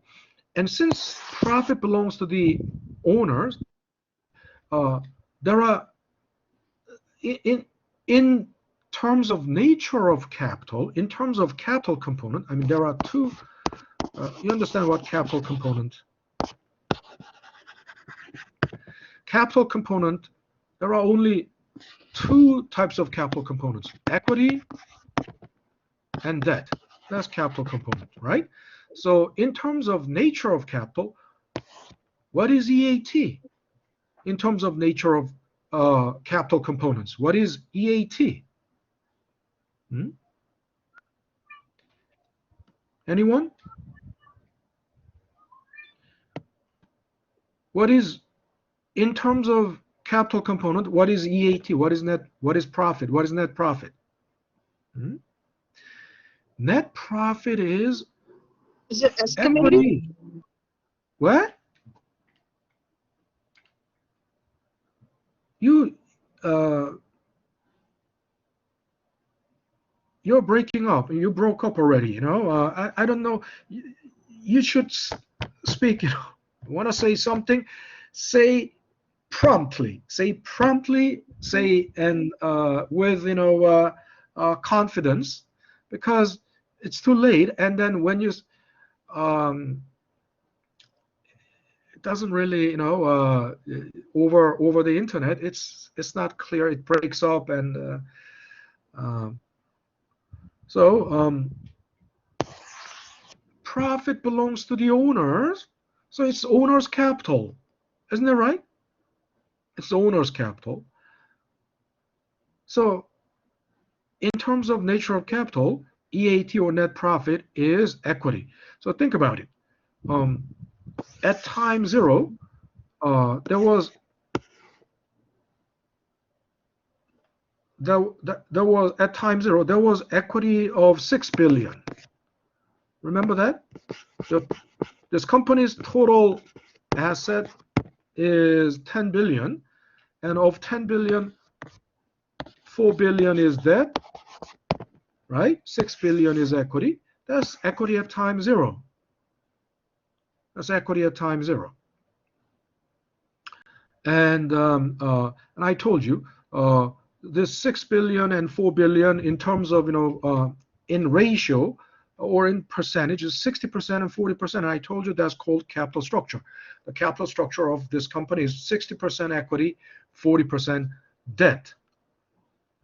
and since profit belongs to the owners, there are in terms of nature of capital, in terms of capital component, I mean, there are two. You understand what capital component? Capital component, there are only two types of capital components: equity and debt. That's capital component, right? So in terms of nature of capital, what is EAT? In terms of nature of capital components, what is EAT? Anyone? What is, in terms of capital component, what is EAT? What is net? What is profit? What is net profit? Net profit is it estimated? equity. What? you uh, you're breaking up. You broke up already. I don't know. You should speak. Want to say something? Say promptly. Say promptly. Say and with confidence, because it's too late. And then when you um, it doesn't really over the internet. It's not clear. It breaks up and um, so profit belongs to the owners. So it's owner's capital, isn't that right? It's owner's capital. So in terms of nature of capital, EAT or net profit is equity. So think about it. Um, at time zero, there was there was at time zero there was equity of 6 billion. Remember that? The, this company's total asset is 10 billion, and of 10 billion, 4 billion is debt, right? 6 billion is equity. That's equity at time zero. That's equity at time zero. And I told you this 6 billion and 4 billion in terms of in ratio or in percentage is 60% and 40%. And I told you that's called capital structure. The capital structure of this company is 60% equity, 40% debt.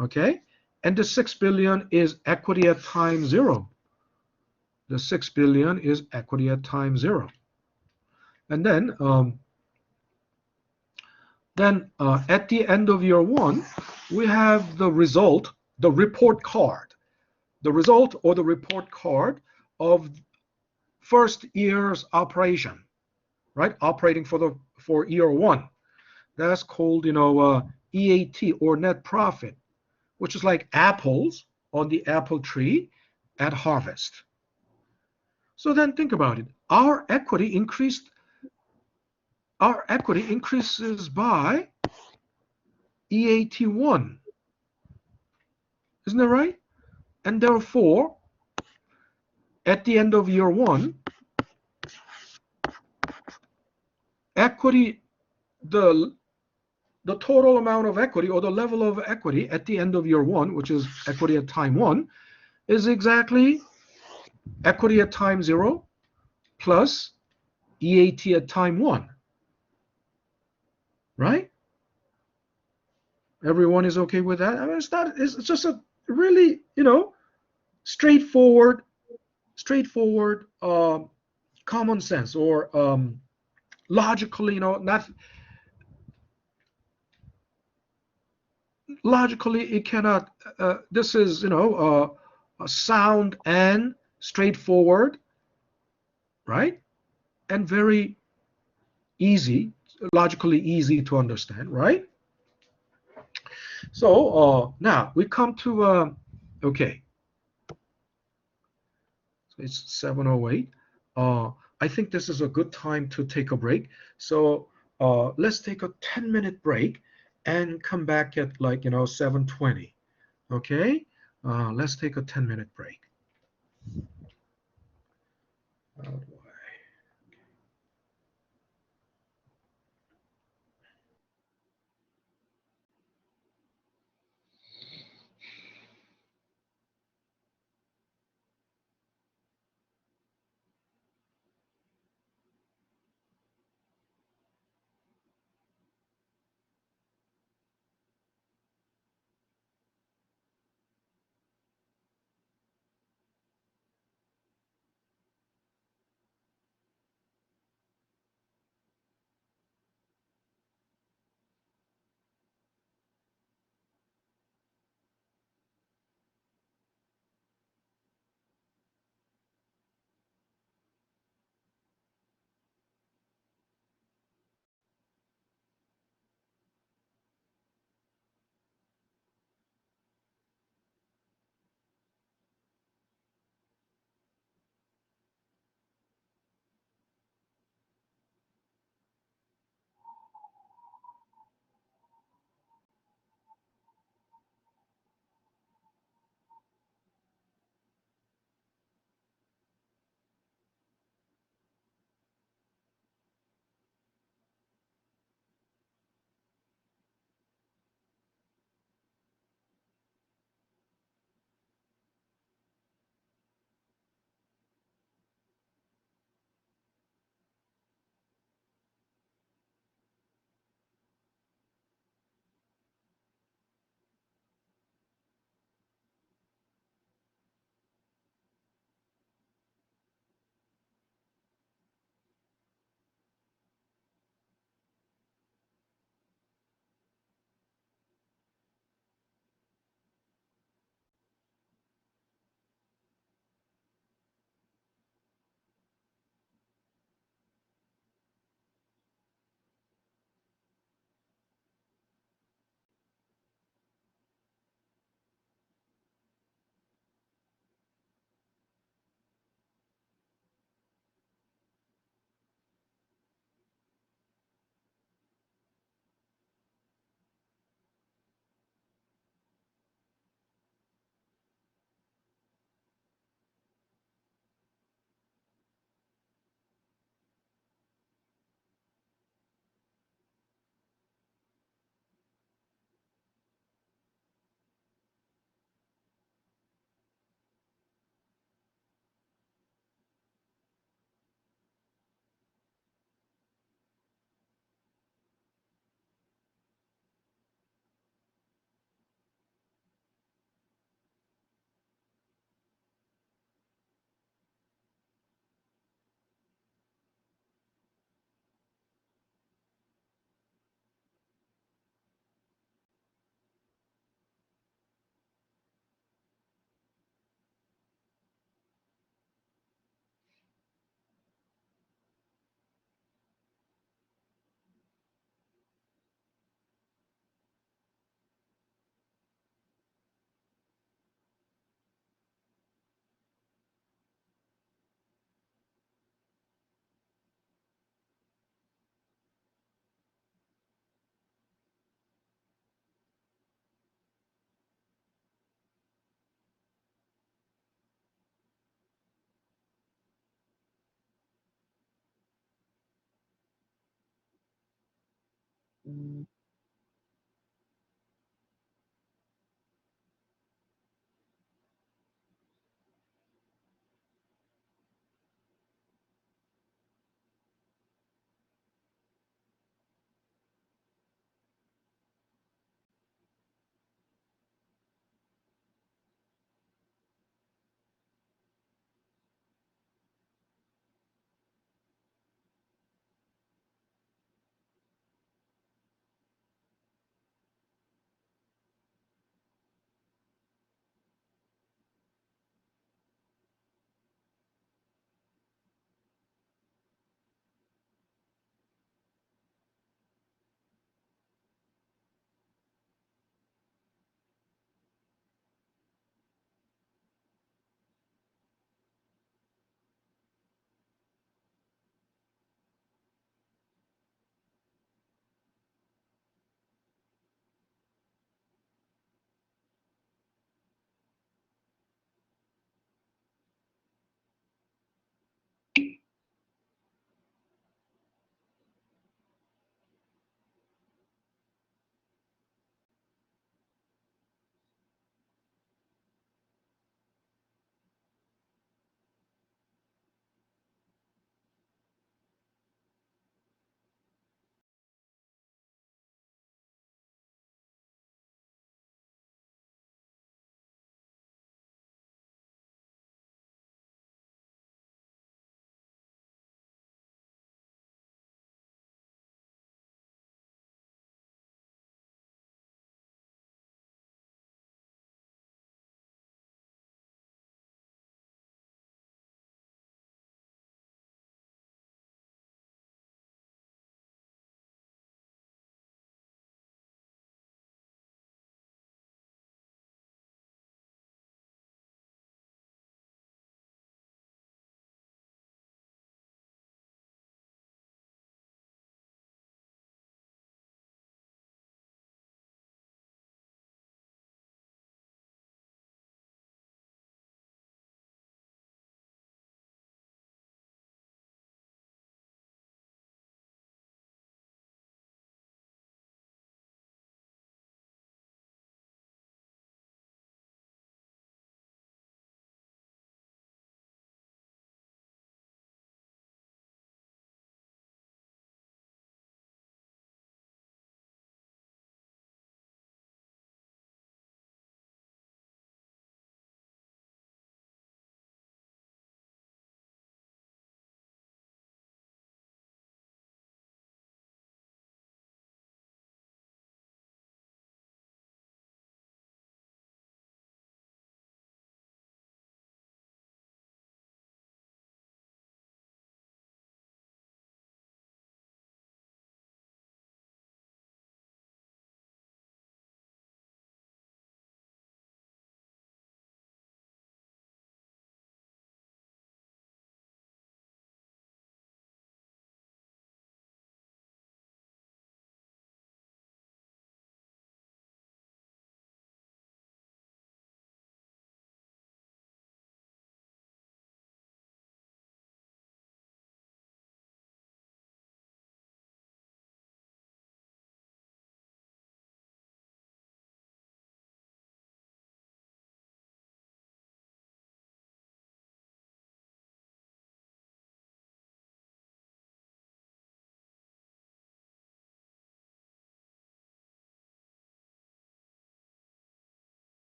Okay, and the 6 billion is equity at time zero. The 6 billion is equity at time zero. And then at the end of year one, we have the result, the report card, the result or the report card of first year's operation, right? Operating for year one. That's called EAT or net profit, which is like apples on the apple tree at harvest. So then think about it. Our equity increases by EAT1. Isn't that right? And therefore, at the end of year one, equity, the total amount of equity or the level of equity at the end of year one, which is equity at time one, is exactly equity at time zero plus EAT at time one. Right? Everyone is okay with that? I mean, it's just a really, straightforward, common sense or logically, not logically, it cannot. This is, sound and straightforward, right? And very easy, logically easy to understand, right? So now we come to okay. So it's 7:08. I think this is a good time to take a break. So let's take a 10-minute break and come back at 7:20. Okay? Let's take a 10-minute break. How do I?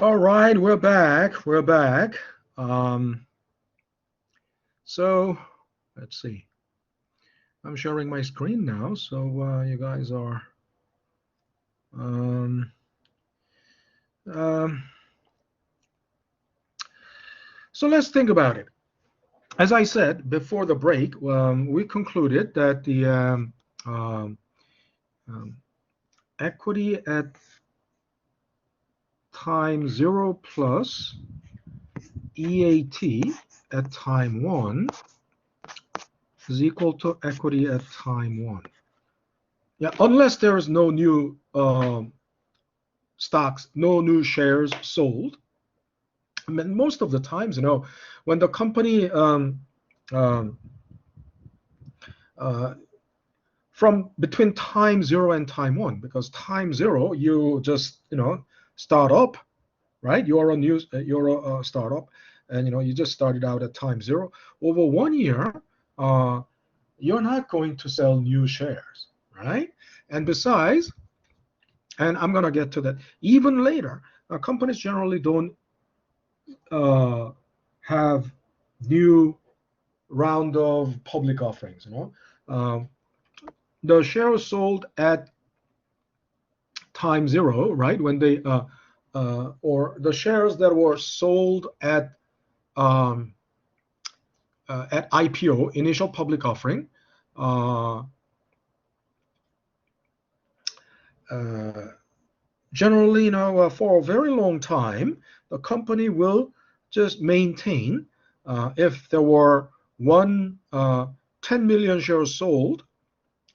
All right, we're back. We're back. So let's see. I'm sharing my screen now, so you guys are. So let's think about it. As I said before the break, we concluded that the um, equity at time 0 plus EAT at time 1 is equal to equity at time 1. Yeah, unless there is no new stocks, no new shares sold. I mean, most of the times, when the company from between time 0 and time 1, because time 0 you just start up, right? You're a startup, and you just started out at time 0. Over 1 year, you're not going to sell new shares, right? And besides, and I'm going to get to that even later, companies generally don't have new round of public offerings. The shares sold at time 0, right? When they or the shares that were sold at IPO, initial public offering, generally, for a very long time, the company will just maintain. If there were 10 million shares sold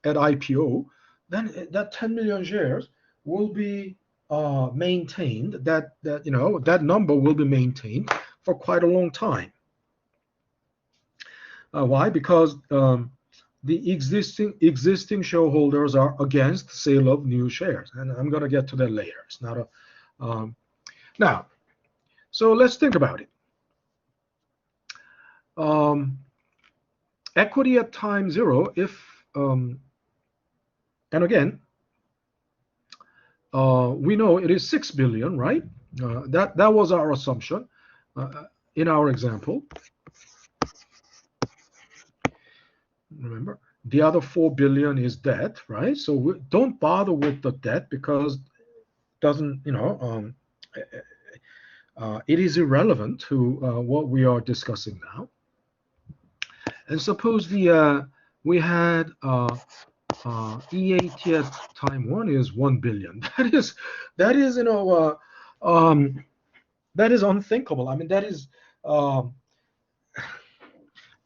at IPO, then that 10 million shares will be maintained. That number will be maintained for quite a long time. Why? Because the existing shareholders are against sale of new shares, and I'm going to get to that later. It's not a now. So let's think about it. Equity at time 0, if and again, we know it is 6 billion, right? That was our assumption in our example. Remember, the other 4 billion is debt, right? So we don't bother with the debt because it doesn't, it is irrelevant to what we are discussing now. And suppose we had EAT at time 1 is 1 billion. That is that is unthinkable. I mean, that is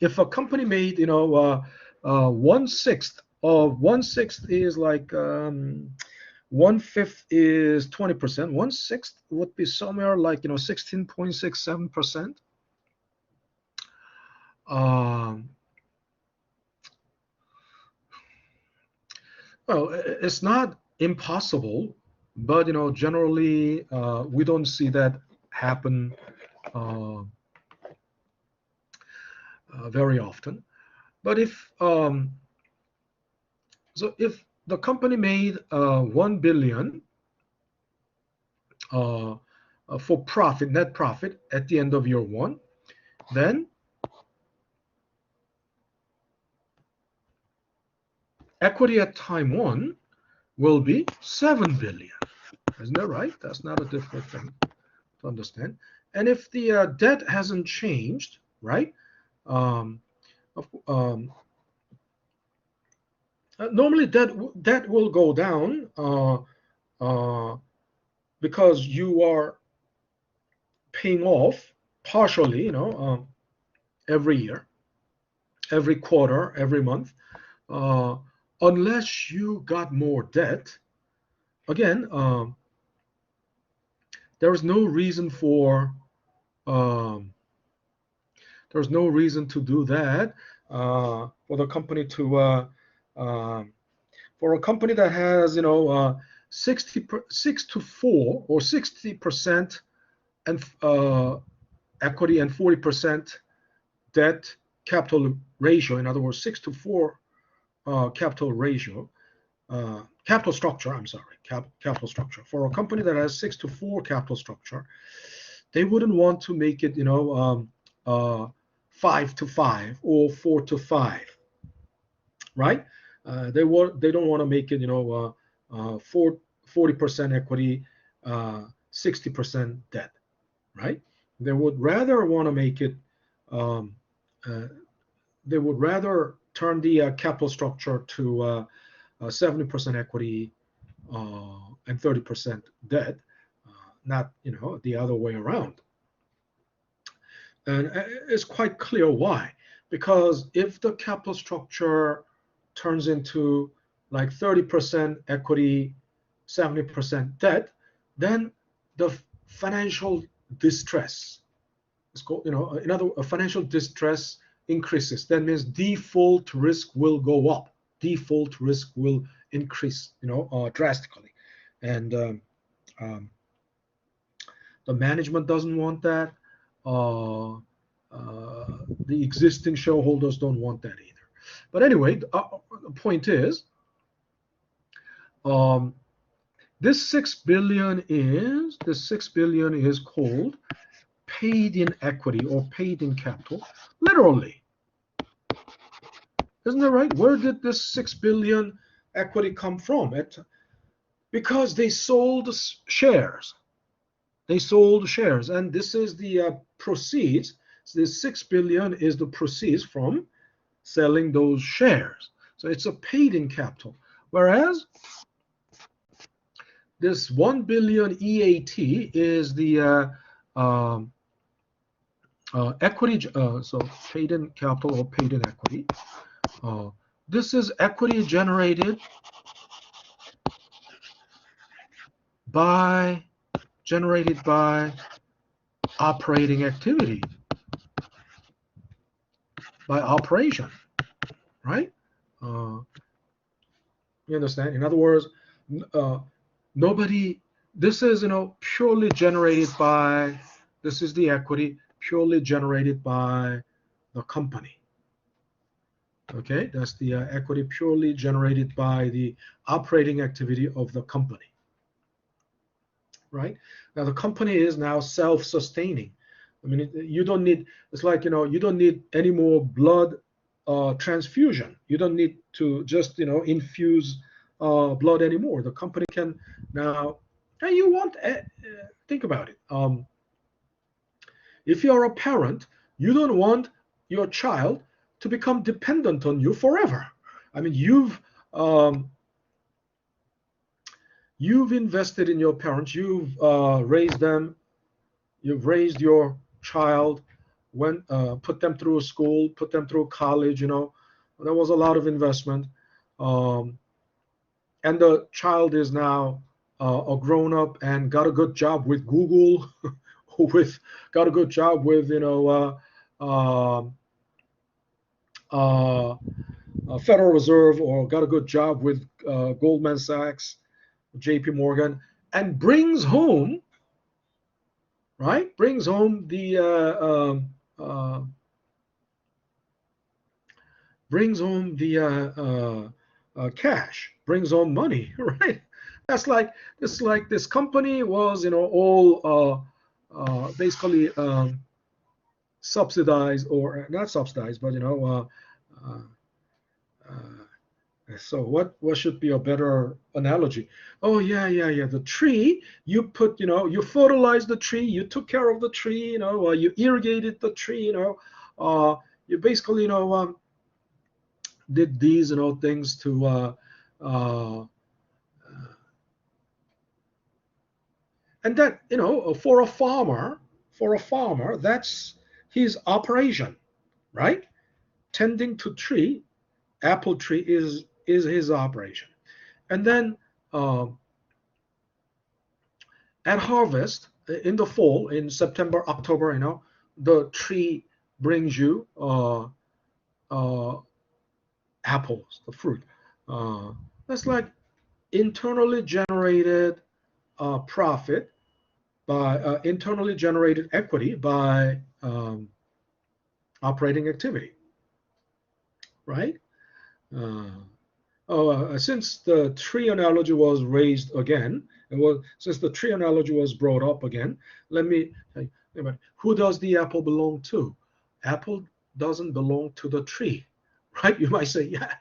if a company made 1/6 of 1/6 is like 1/5 is 20%. 1/6 would be somewhere like 16.67%. Well, it's not impossible, but generally we don't see that happen very often. But if if the company made 1 billion for profit, net profit at the end of year 1, then equity at time 1 will be 7 billion. Isn't that right? That's not a difficult thing to understand. And if the debt hasn't changed, right? Normally debt will go down because you are paying off partially, every year, every quarter, every month, unless you got more debt. Again, there's no reason to do that for the company to for a company that has 6 to 4 or 60% and equity and 40% debt capital ratio. In other words, 6 to 4 capital ratio. capital structure. I'm sorry, capital structure for a company that has 6-4 capital structure. They wouldn't want to make it, 5-5 or 4-5, right? They don't want to make it, 40% equity, 60% debt, right? They would rather want to make it. Um, uh, they would rather turn the capital structure to 70% equity and 30% debt, not the other way around. And it's quite clear why. Because if the capital structure turns into like 30% equity, 70% debt, then the financial distress, it's called, financial distress increases. That means default risk will go up. Default risk will increase, drastically. And the management doesn't want that. Uh, the existing shareholders don't want that either. But anyway, the point is, um, this 6 billion is called paid in equity or paid in capital, literally. Isn't that right? Where did this 6 billion equity come from? Because they sold shares. They sold shares, and this is the proceeds. So this 6 billion is the proceeds from selling those shares. So it's a paid in capital. Whereas this 1 billion EAT is the equity, so paid in capital or paid in equity. This is equity generated by operating activity, by operation, right? You understand? In other words, nobody. This is purely generated by. This is the equity purely generated by the company. Okay, that's the equity purely generated by the operating activity of the company. Right now, the company is now self-sustaining. I mean, you don't need. It's like you don't need any more blood transfusion. You don't need to just infuse blood anymore. The company can now. And you want think about it. If you're a parent, you don't want your child to become dependent on you forever. I mean, you've invested in your parents. You've raised them. You've raised your child. Put them through school, put them through college. There was a lot of investment, and the child is now a grown up and got a good job with Google, got a good job with Federal Reserve, or got a good job with Goldman Sachs, JP Morgan, and brings home the cash, brings home money, right? That's like this company was all basically subsidized, or not subsidized, but so what should be a better analogy? Oh yeah. The tree, you fertilized the tree, you took care of the tree, you irrigated the tree, you basically did these things to and that for a farmer, that's his operation, right? Tending to tree, apple tree is his operation. And then at harvest in the fall, in September, October, the tree brings you apples, the fruit. That's like internally generated profit by internally generated equity by operating activity, right? since the tree analogy was raised again, since the tree analogy was brought up again, let me tell you, who does the apple belong to? Apple doesn't belong to the tree, right? You might say, yeah,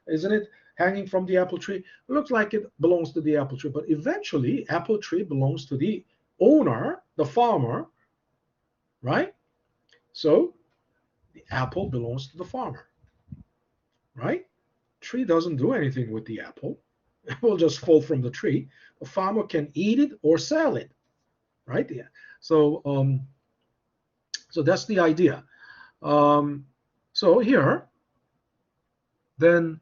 isn't it hanging from the apple tree? It looks like it belongs to the apple tree, but eventually, apple tree belongs to the owner, the farmer, right? So the apple belongs to the farmer, right? Tree doesn't do anything with the apple. It will just fall from the tree. A farmer can eat it or sell it, right? Yeah. So that's the idea. So here, then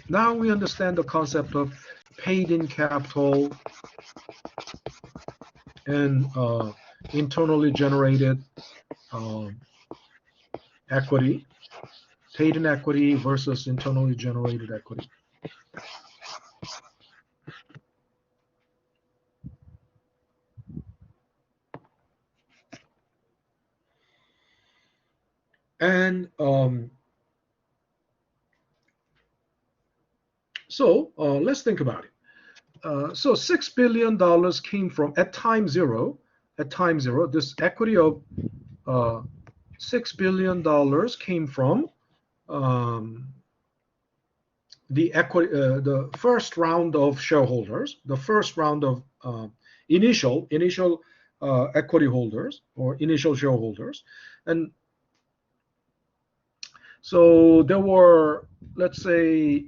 now we understand the concept of paid-in capital and internally generated equity, paid-in equity versus internally generated equity. And so let's think about it. So $6 billion came from, at time zero, this equity of $6 billion came from the equity, the first round of shareholders, the first round of initial equity holders or initial shareholders. And so there were, let's say,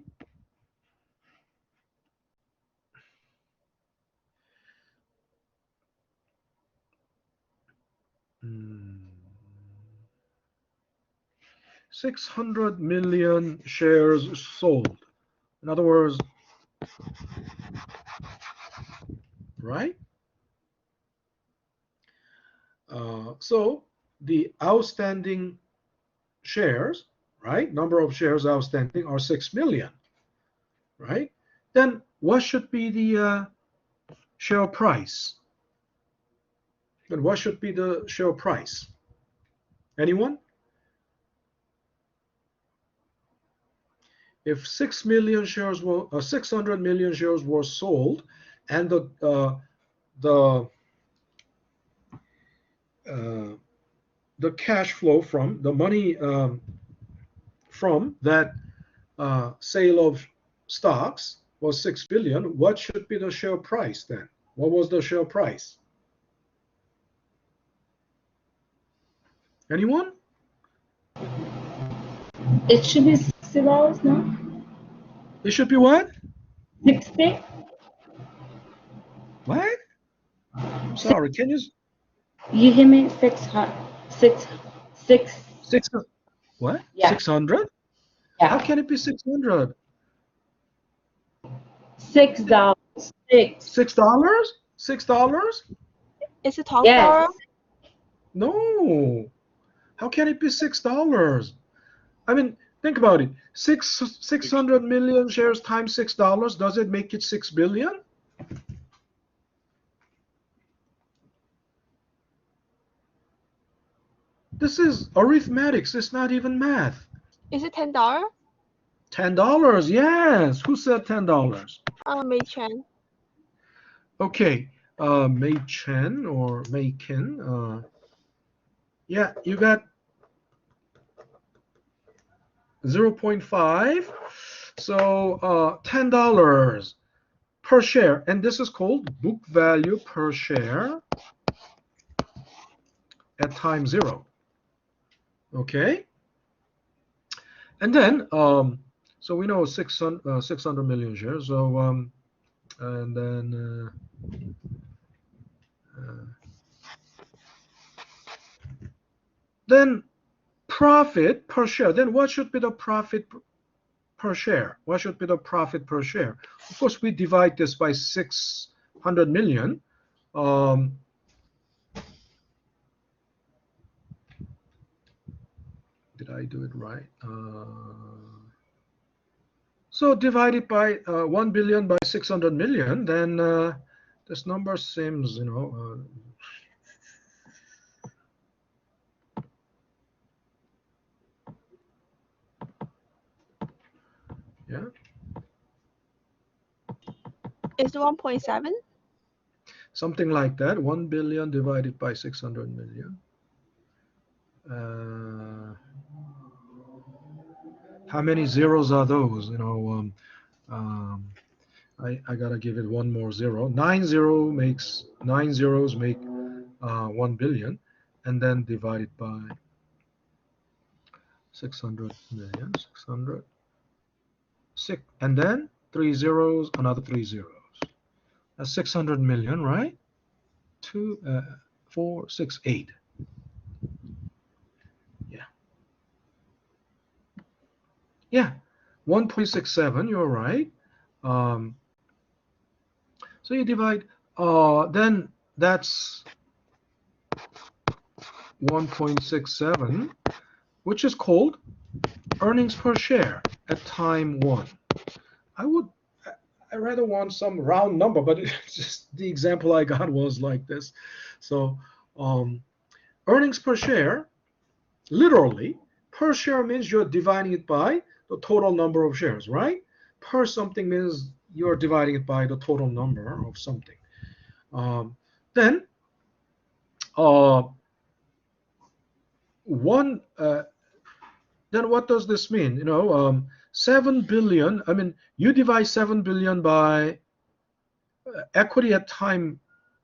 600 million shares sold. In other words, right? So the outstanding shares, right? Number of shares outstanding are 6 million, right? Then what should be the share price? Then what should be the share price? Anyone? If 6 million shares were 600 million shares were sold, and the cash flow from the money from that sale of stocks was 6 billion, what should be the share price then? What was the share price? Anyone? It should be $60, no? It should be what? 60? What? I'm sorry. Can you You hear me? Six. six? What? Yeah. 600? How Yeah. can it be 600? $6. Six. $6? $6? Is it Hong Yes. Kong? No. How can it be $6? I mean, think about it. 600 million shares times $6. Does it make it 6 billion? This is arithmetics. It's not even math. Is it $10? $10. Yes. Who said $10? Mei Chen. Okay. Mei Chen or Mei Kin. Yeah, you got 0.5. So $10 per share. And this is called book value per share at time zero. Okay. And then, so we know 600 million shares. So, and then, then profit per share. Then what should be the profit per share? What should be the profit per share? Of course, we divide this by 600 million. Did I do it right? So divide it by 1 billion by 600 million, then this number seems, Yeah. Is 1.7? Something like that. 1 billion divided by 600 million. How many zeros are those? You know, I gotta give it one more zero. 9 zeros make 1 billion, and then divided by 600 million, 600, and then 3 zeros, another 3 zeros. That's 600 million, right? 2, 4, 6, 8. Yeah. Yeah. 1.67, you're right. So you divide, then that's 1.67, which is called earnings per share at time 1. I rather want some round number, but it's just the example I got was like this. So earnings per share, literally, per share means you're dividing it by the total number of shares, right? Per something means you're dividing it by the total number of something. Then then what does this mean? You know, 7 billion. I mean, you divide 7 billion by equity at time.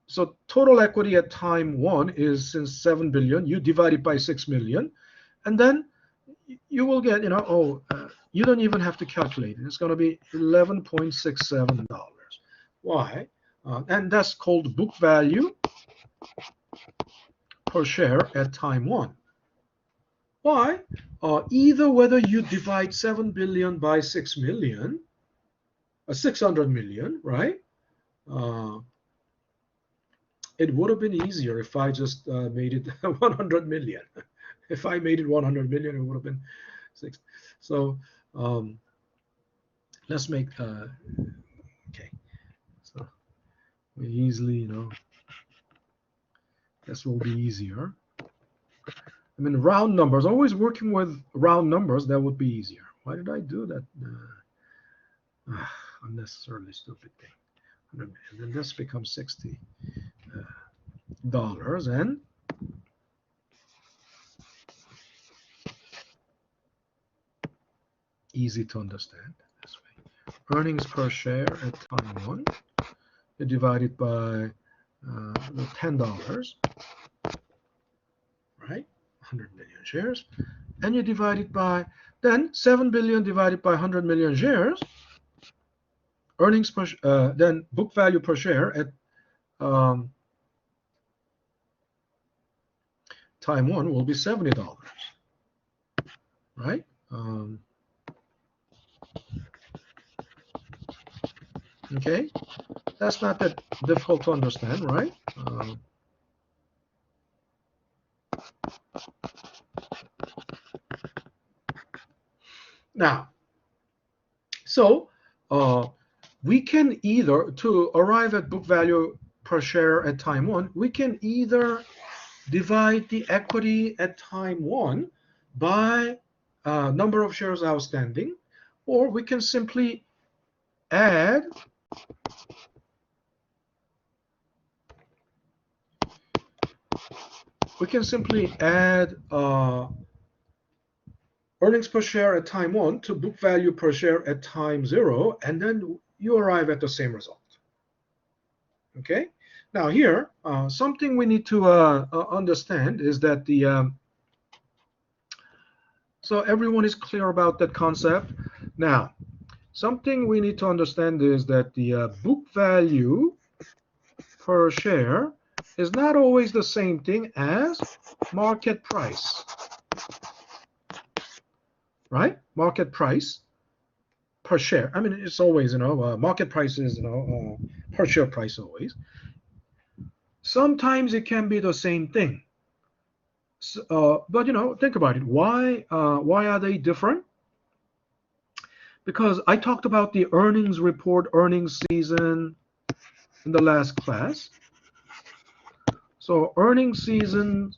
So total equity at time 1 is since 7 billion. You divide it by 6 million, and then you will get, you know, you don't even have to calculate it. It's going to be $11.67. Why? And that's called book value per share at time 1. Why? Either whether you divide 7 billion by 6 million, 600 million, right? It would have been easier if I just made it 100 million. If I made it 100 million, it would have been 6. So let's make, okay. So we easily, you know, this will be easier. I mean, round numbers, always working with round numbers, that would be easier. Why did I do that? Unnecessarily stupid thing. And then this becomes $60. And easy to understand this way. Earnings per share at time 1, you divide it by $10, right? 100 million shares, and you divide it by, then 7 billion divided by 100 million shares, earnings per, then book value per share at time 1 will be $70, right? Okay, that's not that difficult to understand, right? Now, so we can either, to arrive at book value per share at time 1, we can either divide the equity at time 1 by number of shares outstanding, or we can simply add earnings per share at time 1 to book value per share at time 0, and then you arrive at the same result. Okay. Now here, something we need to understand is that so everyone is clear about that concept. Now, something we need to understand is that the book value per share is not always the same thing as market price, right? Market price per share. I mean, it's always, you know, market price is, you know, per share price always. Sometimes it can be the same thing. But, you know, think about it. Why are they different? Because I talked about the earnings report, earnings season in the last class. So earnings season,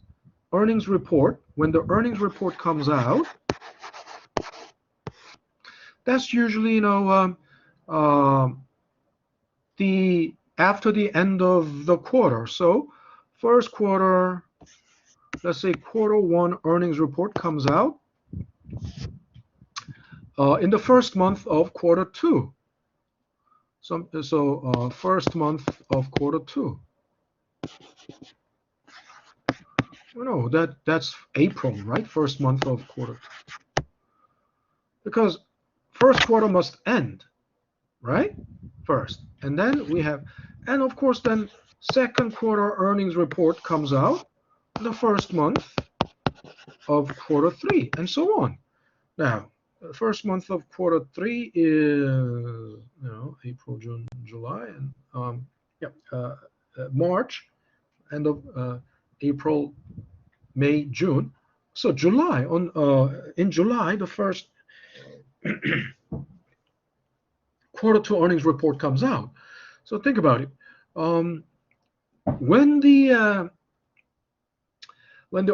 earnings report, when the earnings report comes out, That's usually, the after the end of the quarter. So first quarter, let's say quarter one earnings report comes out in the first month of quarter two. So first month of quarter two. No, that's April, right? First month of quarter. Because first quarter must end, right? First. And then we have, and of course then second quarter earnings report comes out the first month of quarter three, and so on. Now, the first month of quarter three is, April, June, July, and March, end of April, May, June. So July, in July, the first quarter two earnings report comes out. So think about it. When the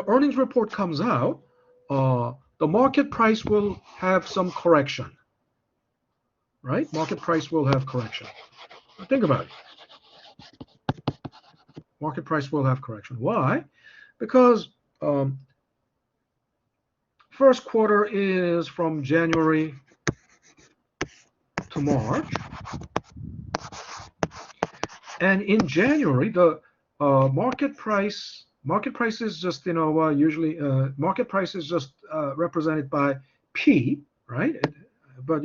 earnings report comes out, the market price will have some correction, right? Market price will have correction. Think about it. Market price will have correction. Why? Because first quarter is from January to March, and in January the market price is just usually market price is just represented by P, right? But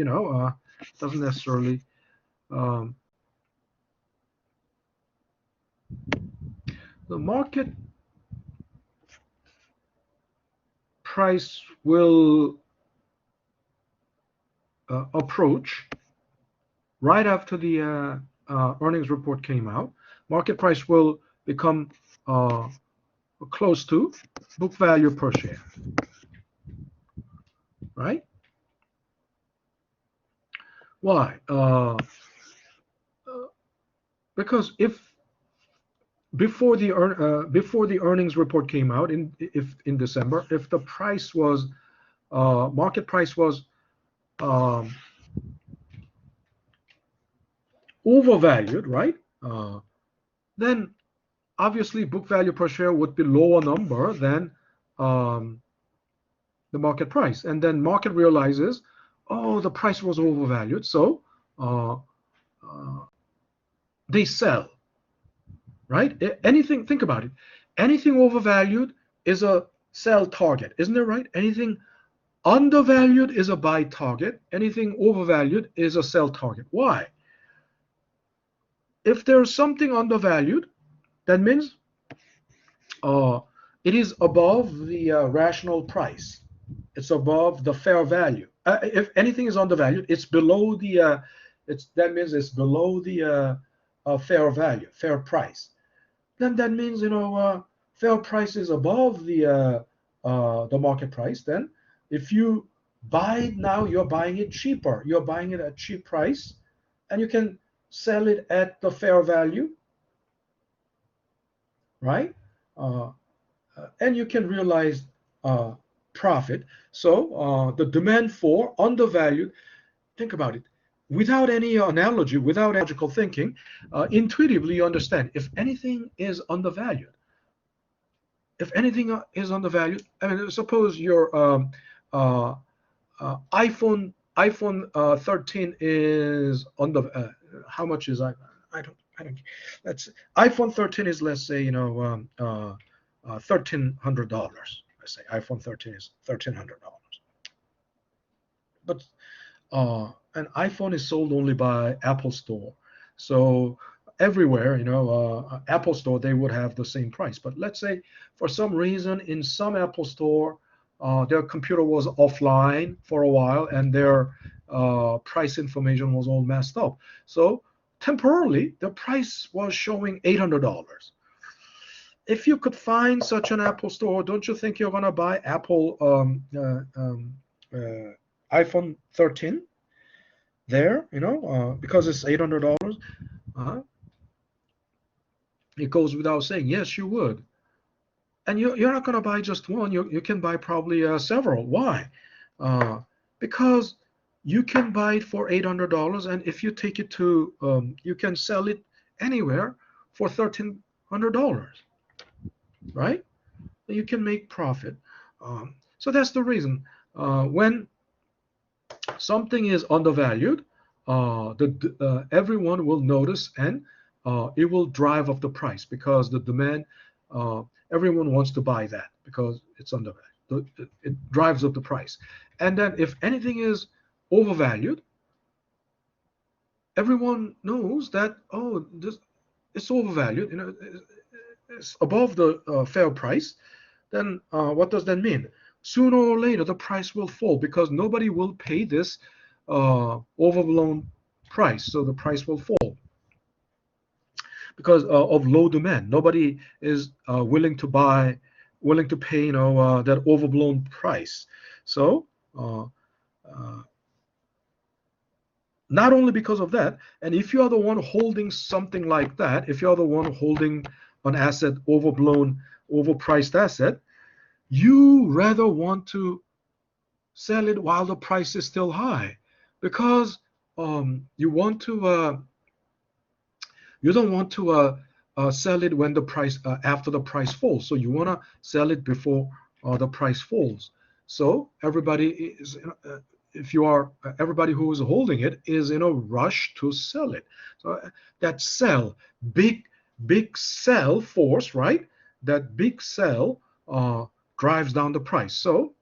doesn't necessarily the market price will approach right after the earnings report came out. Market price will become close to book value per share, right? Why? Because if before the earnings report came out in December, if the price was market price was overvalued, right? Then obviously book value per share would be lower number than the market price, and then market realizes, oh, the price was overvalued, so they sell, right? Anything, think about it. Anything overvalued is a sell target, isn't it, right? Anything undervalued is a buy target. Anything overvalued is a sell target. Why? If there's something undervalued, that means it is above the rational price. It's above the fair value. If anything is undervalued, it's below the. That means it's below the fair value, fair price. Then that means fair price is above the market price. Then if you buy it now, you're buying it cheaper. You're buying it at cheap price, and you can sell it at the fair value, right? And you can realize profit. So the demand for undervalued, think about it. Without any analogy, without logical thinking, intuitively you understand if anything is undervalued. If anything is undervalued, I mean, suppose your iPhone 13 is under. How much is I don't. Let's iPhone 13 is, let's say, $1,300. Let's say iPhone 13 is $1,300. But an iPhone is sold only by Apple Store, so everywhere, Apple Store, they would have the same price. But let's say for some reason in some Apple Store, their computer was offline for a while and their price information was all messed up. So temporarily, the price was showing $800. If you could find such an Apple Store, don't you think you're gonna buy Apple iPhone 13 there? Because it's $800. It goes without saying. Yes, you would. And you're not gonna buy just one. You can buy probably several. Why? Because you can buy it for $800, and if you take it to, you can sell it anywhere for $1,300, right? You can make profit. So that's the reason. When something is undervalued, everyone will notice, and it will drive up the price because the demand. Everyone wants to buy that because it's undervalued. It drives up the price. And then if anything is overvalued, everyone knows that, oh, this it's overvalued. It's above the fair price. Then what does that mean? Sooner or later, the price will fall because nobody will pay this overblown price. So the price will fall because of low demand. Nobody is willing to pay, that overblown price. So not only because of that, and if you are the one holding something like that, if you are the one holding an asset, overpriced asset, you rather want to sell it while the price is still high, because you want to you don't want to sell it when the price after the price falls. So you want to sell it before the price falls. So everybody is if you are everybody who is holding it is in a rush to sell it. So that sell, big sell force, right? That big sell drives down the price. So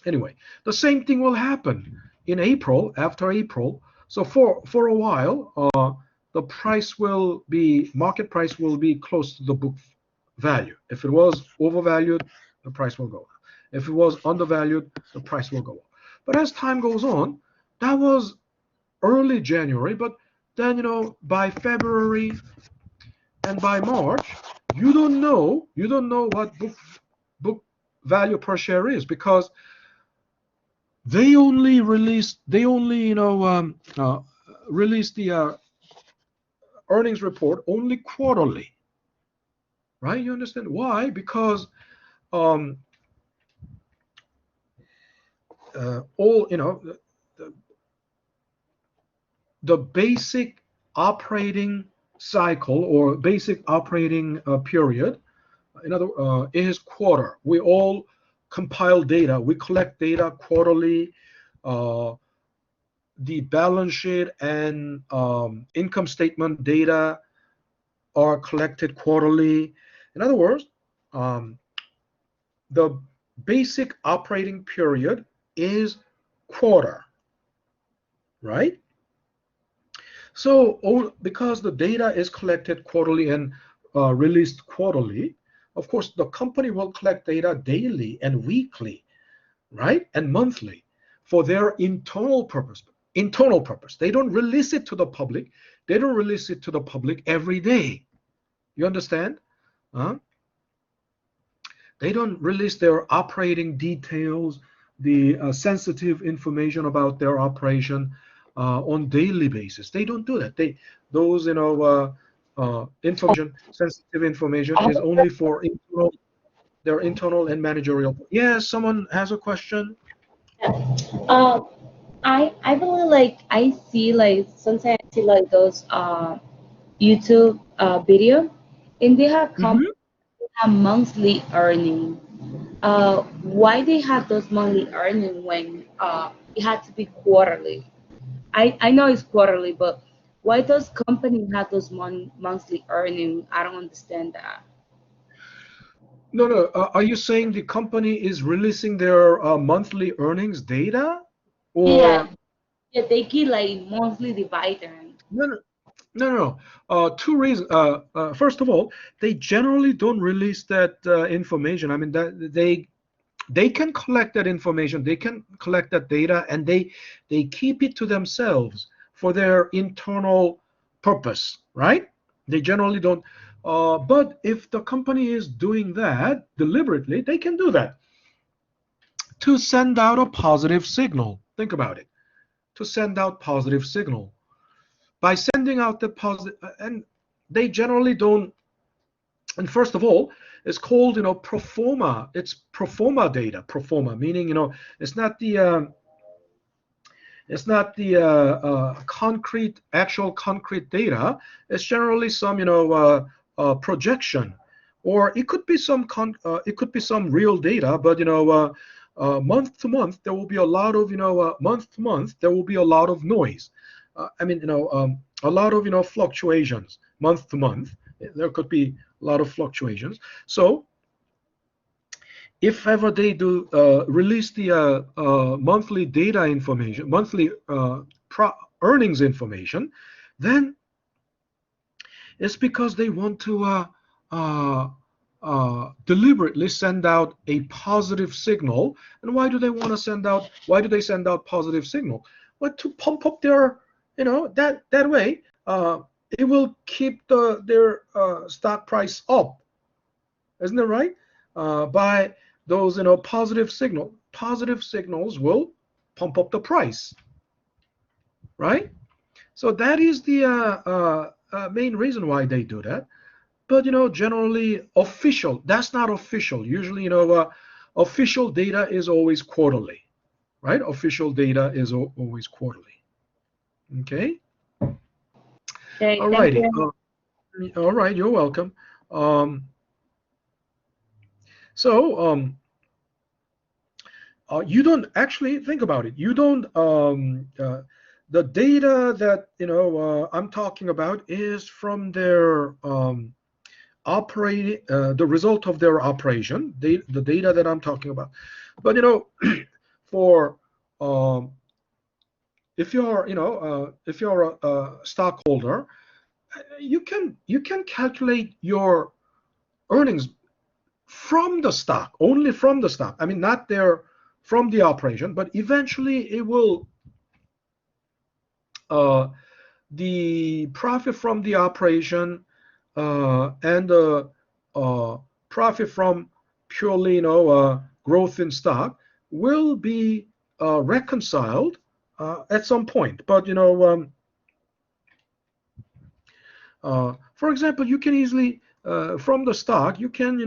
anyway, the same thing will happen in April, after April. So for a while, the market price will be close to the book value. If it was overvalued, the price will go up. If it was undervalued, the price will go up. But as time goes on, that was early January, but then, by February and by March, you don't know what book value per share is, because they only release the earnings report only quarterly, right? You understand why? Because all the basic operating cycle or basic operating period, is quarter. We all compile data. We collect data quarterly. The balance sheet and income statement data are collected quarterly. In other words, the basic operating period is quarter, right? So because the data is collected quarterly and released quarterly, of course, the company will collect data daily and weekly, right? And monthly for their internal purpose. They don't release it to the public. They don't release it to the public every day. You understand? They don't release their operating details, the sensitive information about their operation on daily basis. They don't do that. Those information, sensitive information, is only for their internal and managerial. Yes, someone has a question. Uh, I believe, like, I see, like, sometimes I see like those YouTube video, and they have Mhm. monthly earning. Why they have those monthly earning when it had to be quarterly? I know it's quarterly, but why does company have those monthly earning? I don't understand that. No, no. Are you saying the company is releasing their monthly earnings data, Yeah, or yeah, they give like monthly dividend. no, no, no, no. Two reasons. First of all, they generally don't release that information. I mean, that they can collect that information, they can collect that data, and they keep it to themselves for their internal purpose, right? They generally don't. But if the company is doing that deliberately, they can do that to send out a positive signal. Think about it. To send out positive signal. By sending out the positive, and they generally don't. And first of all, it's called, pro forma. It's pro forma data. Pro forma meaning, it's not the It's not the concrete, actual concrete data. It's generally some, projection, or it could be some real data. But month to month there will be a lot of, month to month there will be a lot of noise. A lot of, fluctuations month to month. There could be a lot of fluctuations. So if ever they do release the monthly data information, monthly earnings information, then it's because they want to deliberately send out a positive signal. And why do they want to send out? Why do they send out positive signal? Well, to pump up their, that way it will keep their stock price up, isn't it right? By those, positive signals will pump up the price, right? So that is the main reason why they do that. But generally official, that's not official. Usually, official data is always quarterly, right? Official data is always quarterly. Okay. Okay, All thank righty. you. All right, you're welcome. So you don't actually think about it. You don't. The data that I'm talking about is from their operating, the result of their operation. The data that I'm talking about. But for if you're a stockholder, you can calculate your earnings from the stock, only from the stock. I mean, not there from the operation, but eventually it will, the profit from the operation and the profit from purely, growth in stock will be reconciled at some point. But for example, you can easily from the stock, you can,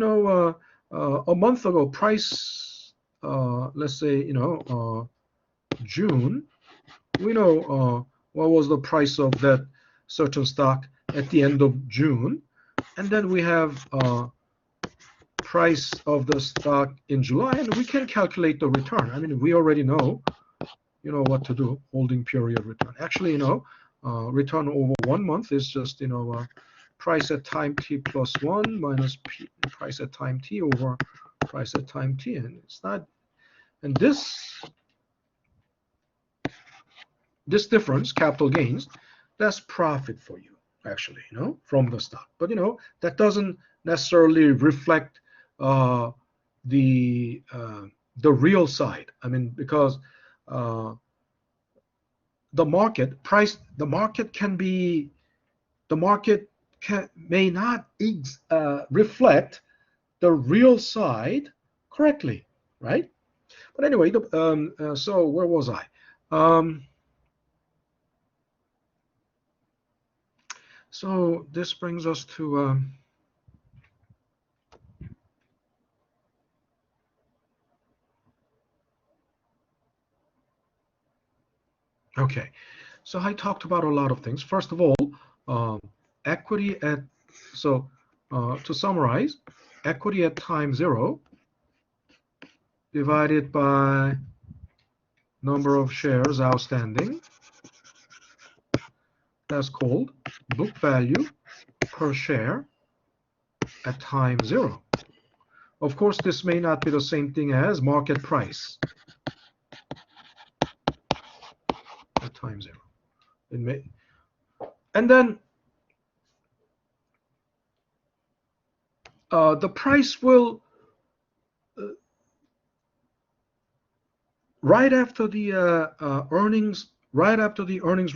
a month ago price, let's say, June, we know what was the price of that certain stock at the end of June, and then we have price of the stock in July, and we can calculate the return. I mean, we already know, what to do. Holding period return. Actually, return over 1 month is just, price at time t plus 1 minus price at time t over price at time t, and it's not. And this difference, capital gains, that's profit for you, actually, from the stock. But that doesn't necessarily reflect the real side. I mean, because the market may not reflect the real side correctly, right? But anyway, so where was I? So this brings us to okay. So I talked about a lot of things. First of all, equity at, so to summarize, equity at time 0 divided by number of shares outstanding, that's called book value per share at time 0. Of course, this may not be the same thing as market price at time 0. It may, and then the price will, right after the earnings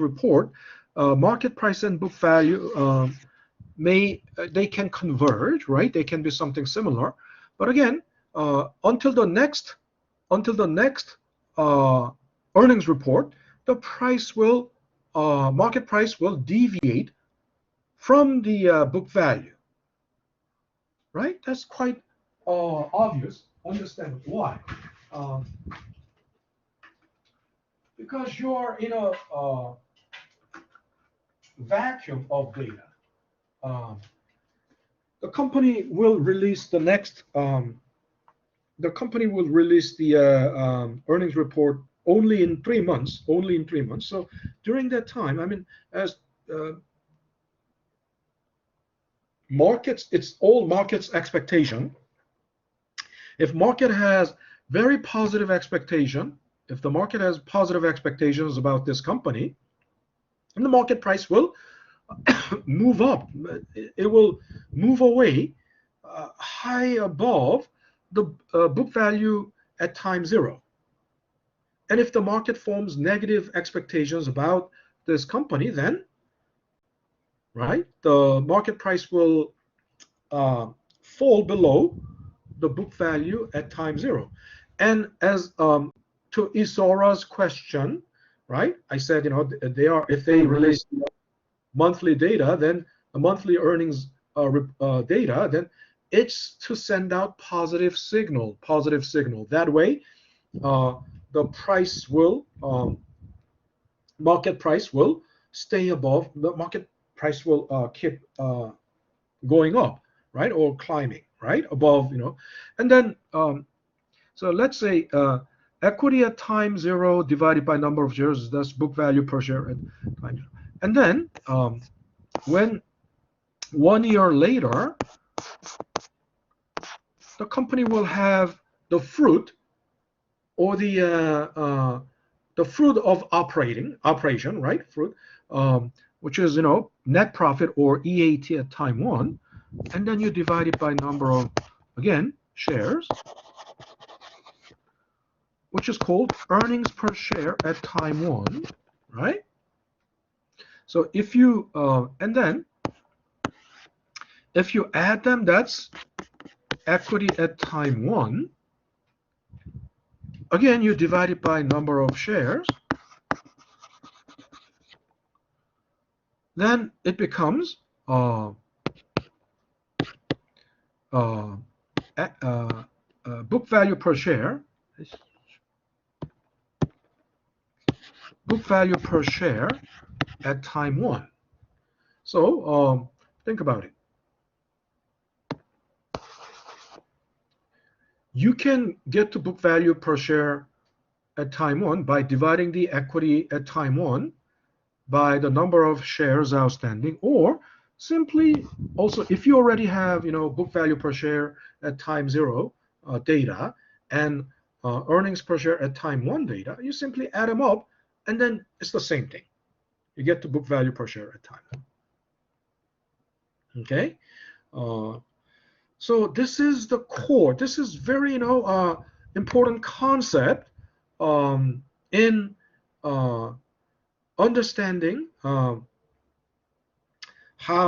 report, market price and book value they can converge, right? They can be something similar, but again, until the next earnings report, the market price will deviate from the book value, right? That's quite obvious. Understand why. because you're in a vacuum of data. Um, the company will release the next. The company will release the earnings report only in 3 months. Only in 3 months. So during that time, I mean, as markets, it's all markets expectation. If market has very positive expectation, if the market has positive expectations about this company, and the market price will move up, it will move away high above the book value at time zero. And if the market forms negative expectations about this company, then right, the market price will fall below the book value at time zero. And as to Isora's question, right? I said, they are, if they release monthly data, then the monthly earnings data, then it's to send out positive signal. That way, the price will, market price will stay above. The market price will keep going up, right, or climbing, right, above, and then so let's say equity at time zero divided by number of shares, that's book value per share at time zero. And then when 1 year later, the company will have the fruit, or the fruit of operation, right, fruit, which is net profit, or EAT at time one, and then you divide it by number of, again, shares, which is called earnings per share at time one, right? So if you and then if you add them, that's equity at time one. Again, you divide it by number of shares. Then it becomes book value per share. Book value per share at time one. So think about it. You can get to book value per share at time one by dividing the equity at time one by the number of shares outstanding, or simply, also, if you already have book value per share at time zero data, and earnings per share at time one data, you simply add them up, and then it's the same thing. You get to book value per share at time one. Okay, so this is the core. This is very important concept in understanding how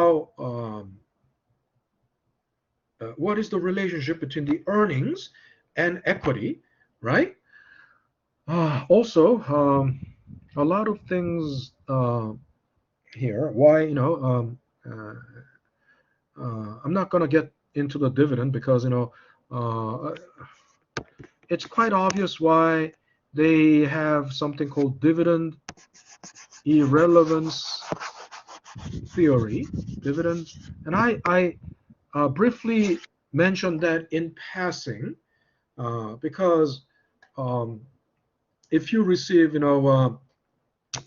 what is the relationship between the earnings and equity, right? Also, a lot of things here. Why I'm not going to get into the dividend, because it's quite obvious why they have something called dividend irrelevance theory. Dividend, and I briefly mentioned that in passing, because if you receive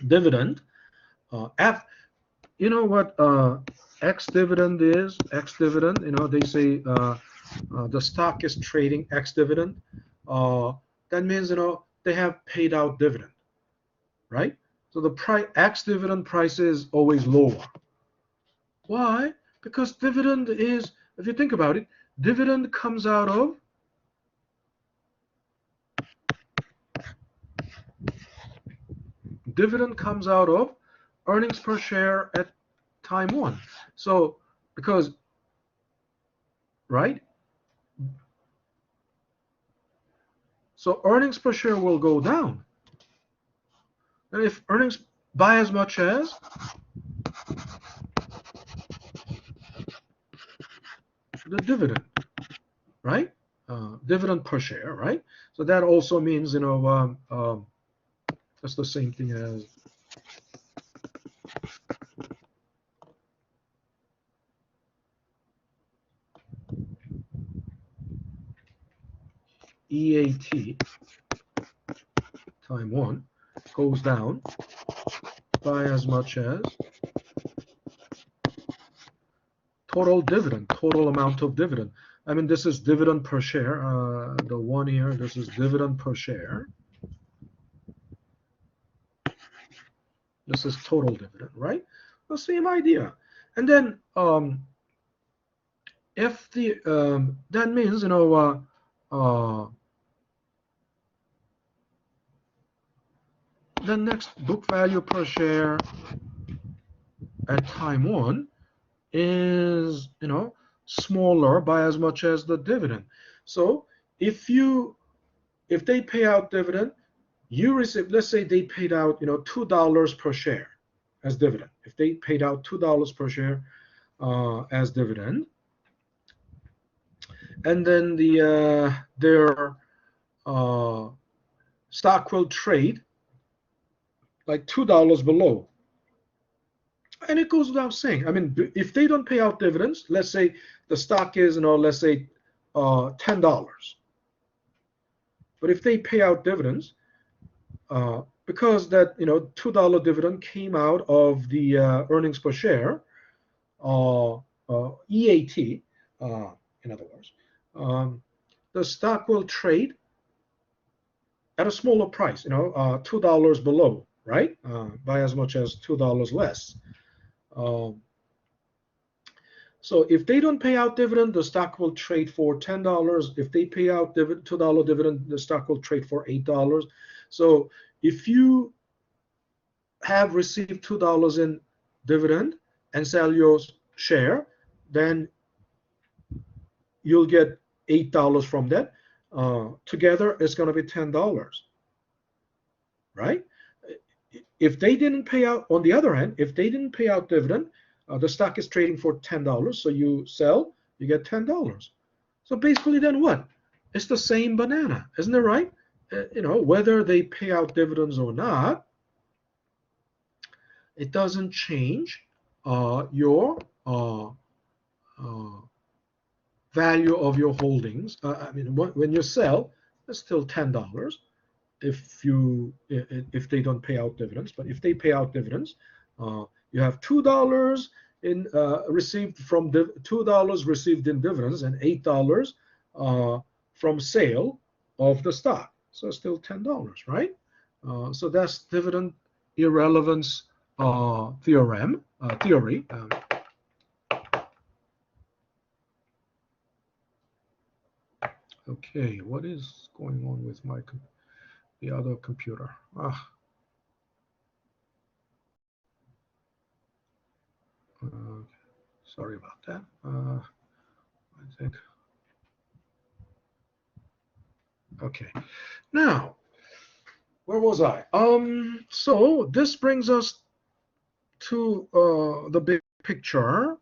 dividend, you know what X dividend is? X dividend, they say the stock is trading X dividend. That means they have paid out dividend, right? So the price X dividend price is always lower. Why? Because dividend is, if you think about it, dividend comes out of earnings per share at time one. So because, right? So earnings per share will go down. And if earnings by as much as the dividend, right? Dividend per share, right? So that also means That's the same thing as EAT time 1 goes down by as much as total dividend, total amount of dividend. I mean, this is dividend per share. The one here, this is dividend per share. This is total dividend, right? The same idea. And then if the that means the next book value per share at time 1 is smaller by as much as the dividend. So if they pay out dividend, you receive, let's say they paid out $2 per share as dividend. If they paid out $2 per share as dividend, and then their stock will trade like $2 below. And it goes without saying. I mean, if they don't pay out dividends, let's say the stock is, let's say $10. But if they pay out dividends, because that $2 dividend came out of the earnings per share, EAT, in other words, the stock will trade at a smaller price, $2 below, right? By as much as $2 less. So if they don't pay out dividend, the stock will trade for $10. If they pay out $2 dividend, the stock will trade for $8. So if you have received $2 in dividend and sell your share, then you'll get $8 from that. Together, it's going to be $10, right? If they didn't pay out, on the other hand, if they didn't pay out dividend, the stock is trading for $10. So you sell, you get $10. So basically, then what? It's the same banana, isn't it right? Whether they pay out dividends or not, it doesn't change your value of your holdings. I mean, when you sell, it's still $10 if they don't pay out dividends. But if they pay out dividends, you have $2 in received from $2 received in dividends and $8 from sale of the stock. So it's still $10, right? So that's dividend irrelevance theory. Okay, what is going on with the other computer? Sorry about that. I think. Okay. Now, where was I? So this brings us to the big picture,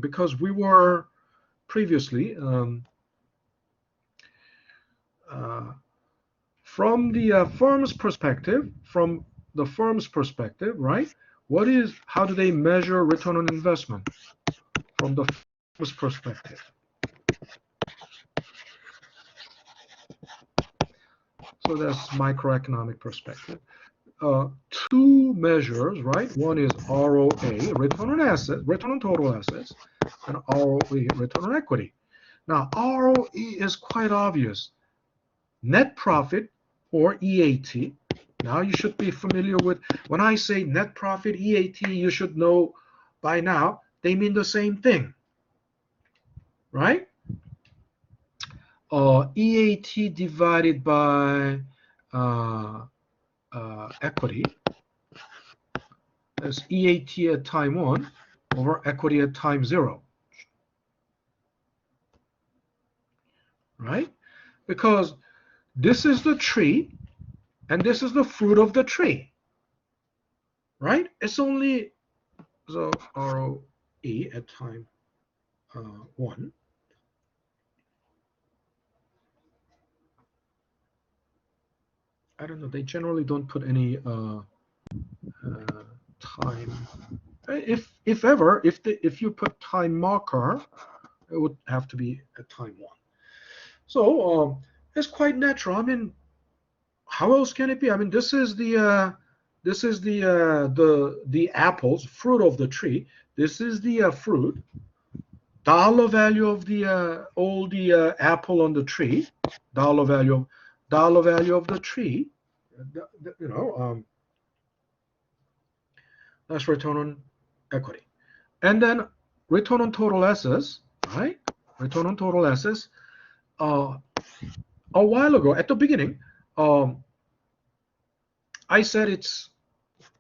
because we were previously from the firm's perspective, right? How do they measure return on investment from the firm's perspective? So that's microeconomic perspective. Two measures, right? One is ROA, return on assets, return on total assets, and ROE, return on equity. Now, ROE is quite obvious. Net profit, or EAT. Now you should be familiar with, when I say net profit, EAT, you should know by now, they mean the same thing, right? EAT divided by equity is EAT at time 1 over equity at time 0, right? Because this is the tree and this is the fruit of the tree, right? It's only, so ROE at time 1 I don't know. They generally don't put any time. If ever, if you put time marker, it would have to be at time 1. So it's quite natural. I mean, how else can it be? I mean, this is the apples, fruit of the tree. This is the fruit. Dollar value of the all the apple on the tree. Dollar value of the tree. You know, that's return on equity. And then return on total assets, right? Return on total assets. Uh, a while ago, at the beginning, I said it's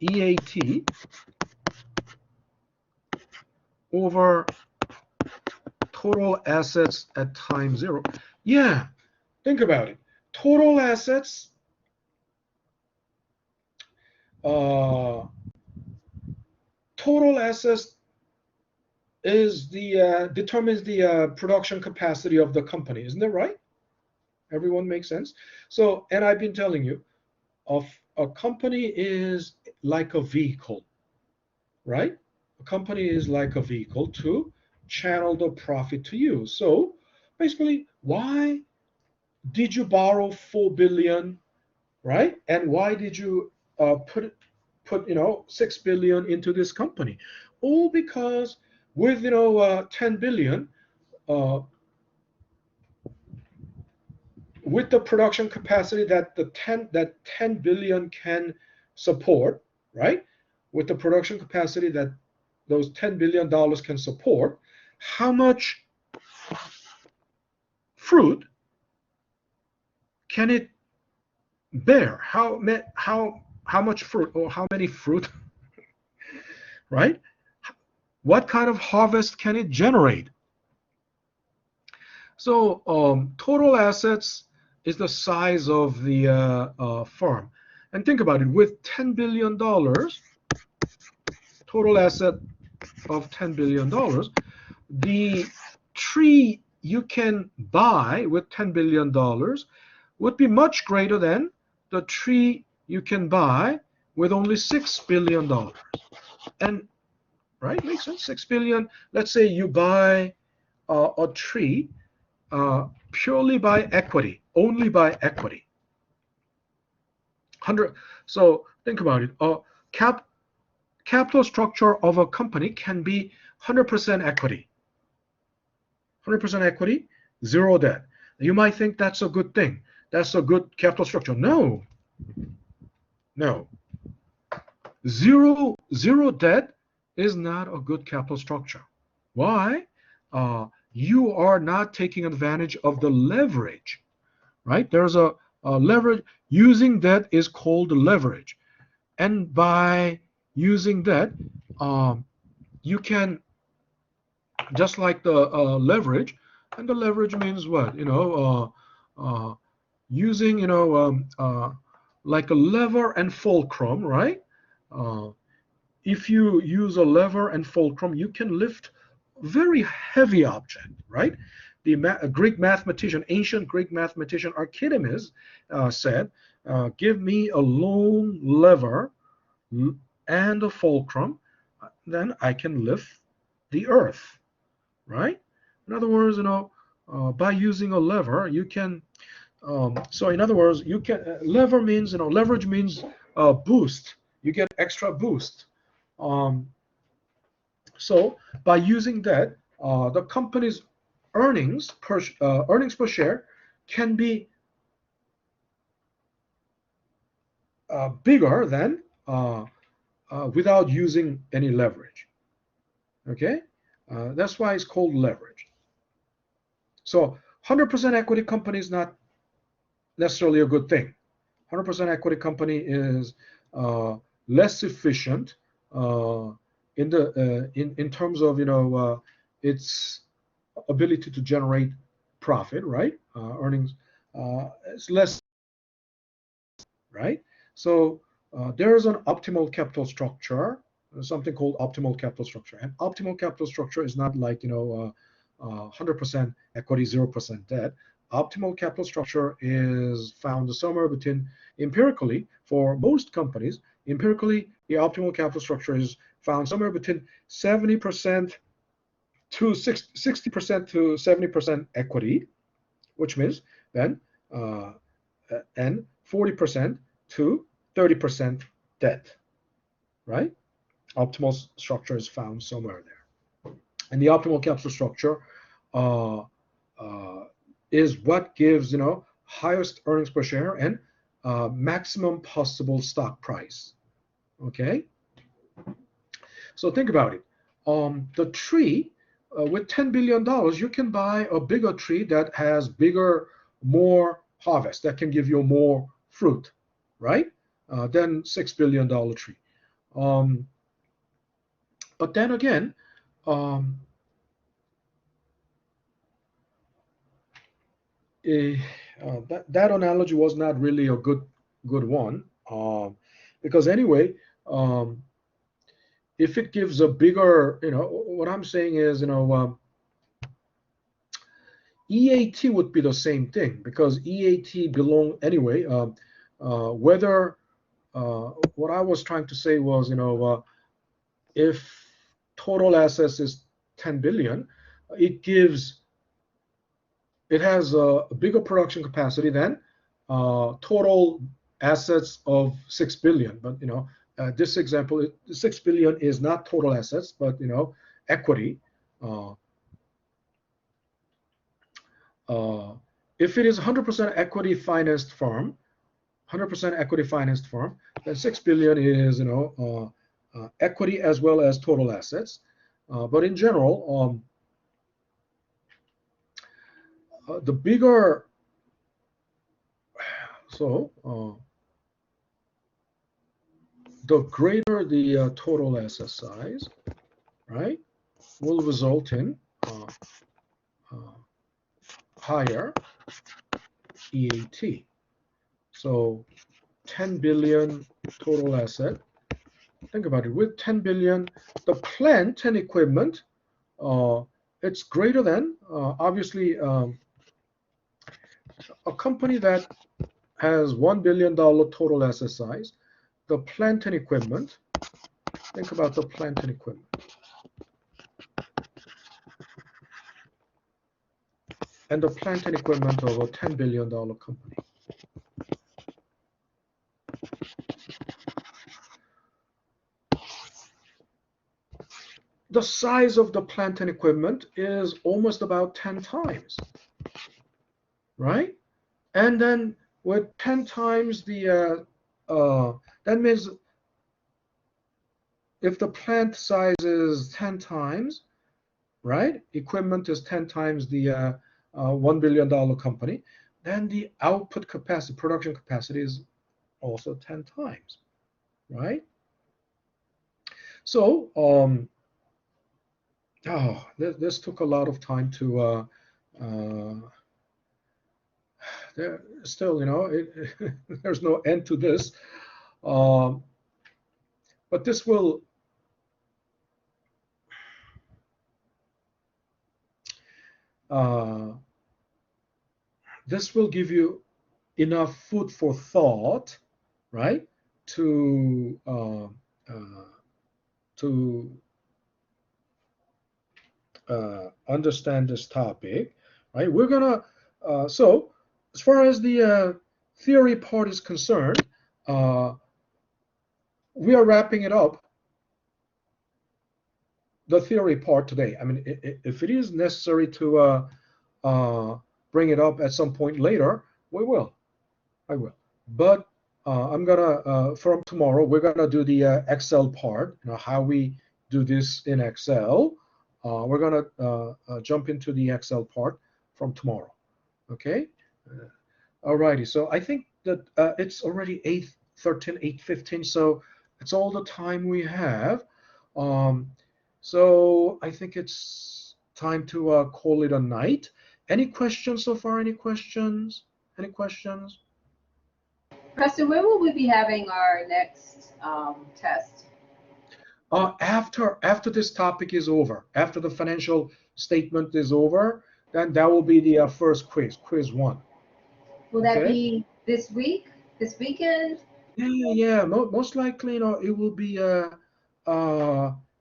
EAT over total assets at time 0. Yeah, think about it. Total assets total assets is the determines the production capacity of the company, isn't that right? Everyone makes sense. So, and I've been telling you, of a company is like a vehicle, right? A company is like a vehicle to channel the profit to you. So basically, why did you borrow 4 billion, right? And why did you put 6 billion into this company? All because with 10 billion, uh, with the production capacity that the 10 billion can support, right? With the production capacity that those $10 billion can support, how much fruit can it bear? How much fruit, or how many fruit, right? What kind of harvest can it generate? So total assets is the size of the firm. And think about it, with $10 billion, total asset of $10 billion, the tree you can buy with $10 billion would be much greater than the tree you can buy with only $6 billion. And, right, makes sense, 6 billion. Let's say you buy a tree purely by equity, only by equity. 100. So think about it. Capital structure of a company can be 100% equity. 100% equity, zero debt. You might think that's a good thing. That's a good capital structure. No. No. Zero debt is not a good capital structure. Why? You are not taking advantage of the leverage, right? There's a leverage. Using debt is called leverage. And by using debt, you can, just like the leverage, and the leverage means what? Using, like a lever and fulcrum, right? If you use a lever and fulcrum, you can lift very heavy object, right? The Greek mathematician, ancient Greek mathematician Archimedes said, give me a long lever and a fulcrum, then I can lift the earth, right? In other words, by using a lever, you can, so in other words, you can, lever means, leverage means boost. You get extra boost. So by using that, the company's earnings per share can be bigger than without using any leverage. Okay, that's why it's called leverage. So 100% equity company is not necessarily a good thing. 100% equity company is less efficient in terms of its ability to generate profit, right? Earnings, it's less, right? So there is an optimal capital structure, something called optimal capital structure. And optimal capital structure is not like 100% equity, 0% debt. optimal capital structure is found somewhere between, empirically, for most companies, empirically, the optimal capital structure is found somewhere between 70% to 60% to 70% equity, which means then and 40% to 30% debt, right? Optimal structure is found somewhere there. And the optimal capital structure is what gives, highest earnings per share and maximum possible stock price. Okay? So think about it. The tree with $10 billion, you can buy a bigger tree that has bigger, more harvest, that can give you more fruit, right? Than $6 billion tree. But then again, that analogy was not really a good one, because anyway, if it gives a bigger, what I'm saying is, EAT would be the same thing, because EAT belong anyway. Whether what I was trying to say was, if total assets is 10 billion, it has a bigger production capacity than total assets of 6 billion. But this example, 6 billion is not total assets, but equity. If it is 100% equity financed firm, 100% equity financed firm, then 6 billion is equity as well as total assets. But in general, the bigger, the greater the total asset size, right, will result in higher EAT. So 10 billion total asset. Think about it. With 10 billion, the plant and equipment, it's greater than, obviously, a company that has $1 billion total asset size, the plant and equipment, think about the plant and equipment. And the plant and equipment of a $10 billion company. The size of the plant and equipment is almost about 10 times, right? And then with 10 times the, that means if the plant size is 10 times, right? Equipment is 10 times the $1 billion company, then the output capacity, production capacity is also 10 times, right? So, this took a lot of time to, there still, there's no end to this, but this will, give you enough food for thought, right, to understand this topic, right? We're gonna, so as far as the theory part is concerned, we are wrapping it up, the theory part today. I mean, if it is necessary to bring it up at some point later, we will. I will. But I'm gonna, from tomorrow, we're gonna do the Excel part, how we do this in Excel. We're gonna jump into the Excel part from tomorrow. Okay. Alrighty. So I think that it's already 8:13, 8:15. So it's all the time we have. So I think it's time to call it a night. Any questions so far? Any questions? Any questions? Preston, when will we be having our next test? After this topic is over, after the financial statement is over, then that will be the first quiz, quiz 1. Will that Okay. be this week, this weekend? Yeah. Most likely, it will be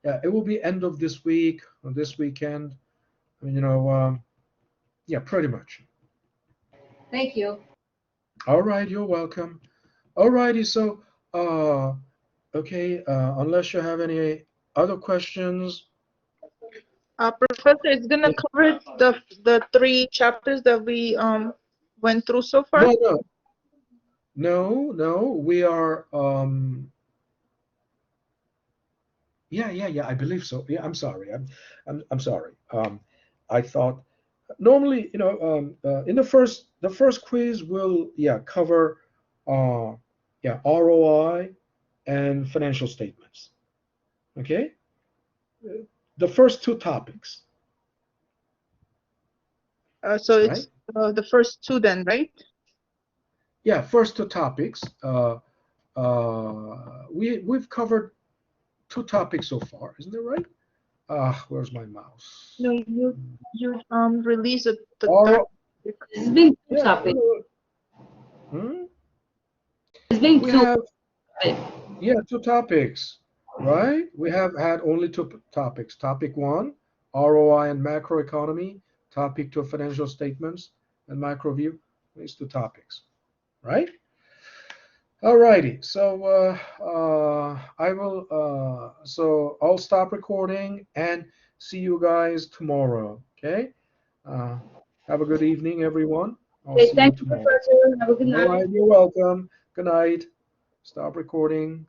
yeah, it will be end of this week or this weekend. Yeah, pretty much. Thank you. All right, you're welcome. All righty, so okay, unless you have any other questions. Professor, it's gonna cover the 3 chapters that we went through so far. No, we are yeah, I believe so. Yeah, I'm sorry. I'm sorry. I thought normally, in the first quiz will, yeah, cover yeah, ROI and financial statements. Okay? The first 2 topics, So right? it's the first 2 then, right? Yeah, first 2 topics. We've covered 2 topics so far, isn't it right? Where's my mouse? No, you release the third. Or It's been two yeah, topics. hmm? It's been We two. have, yeah, 2 topics, right? We have had only 2 topics. Topic 1, ROI and macroeconomy. Topic 2, financial statements and macro view. These 2 topics, right? Alrighty, so so I'll stop recording and see you guys tomorrow. Okay. Uh, have a good evening, everyone. I'll Okay, see you thank you, tomorrow. Professor. Have a good All night. right, you're welcome. Good night. Stop recording.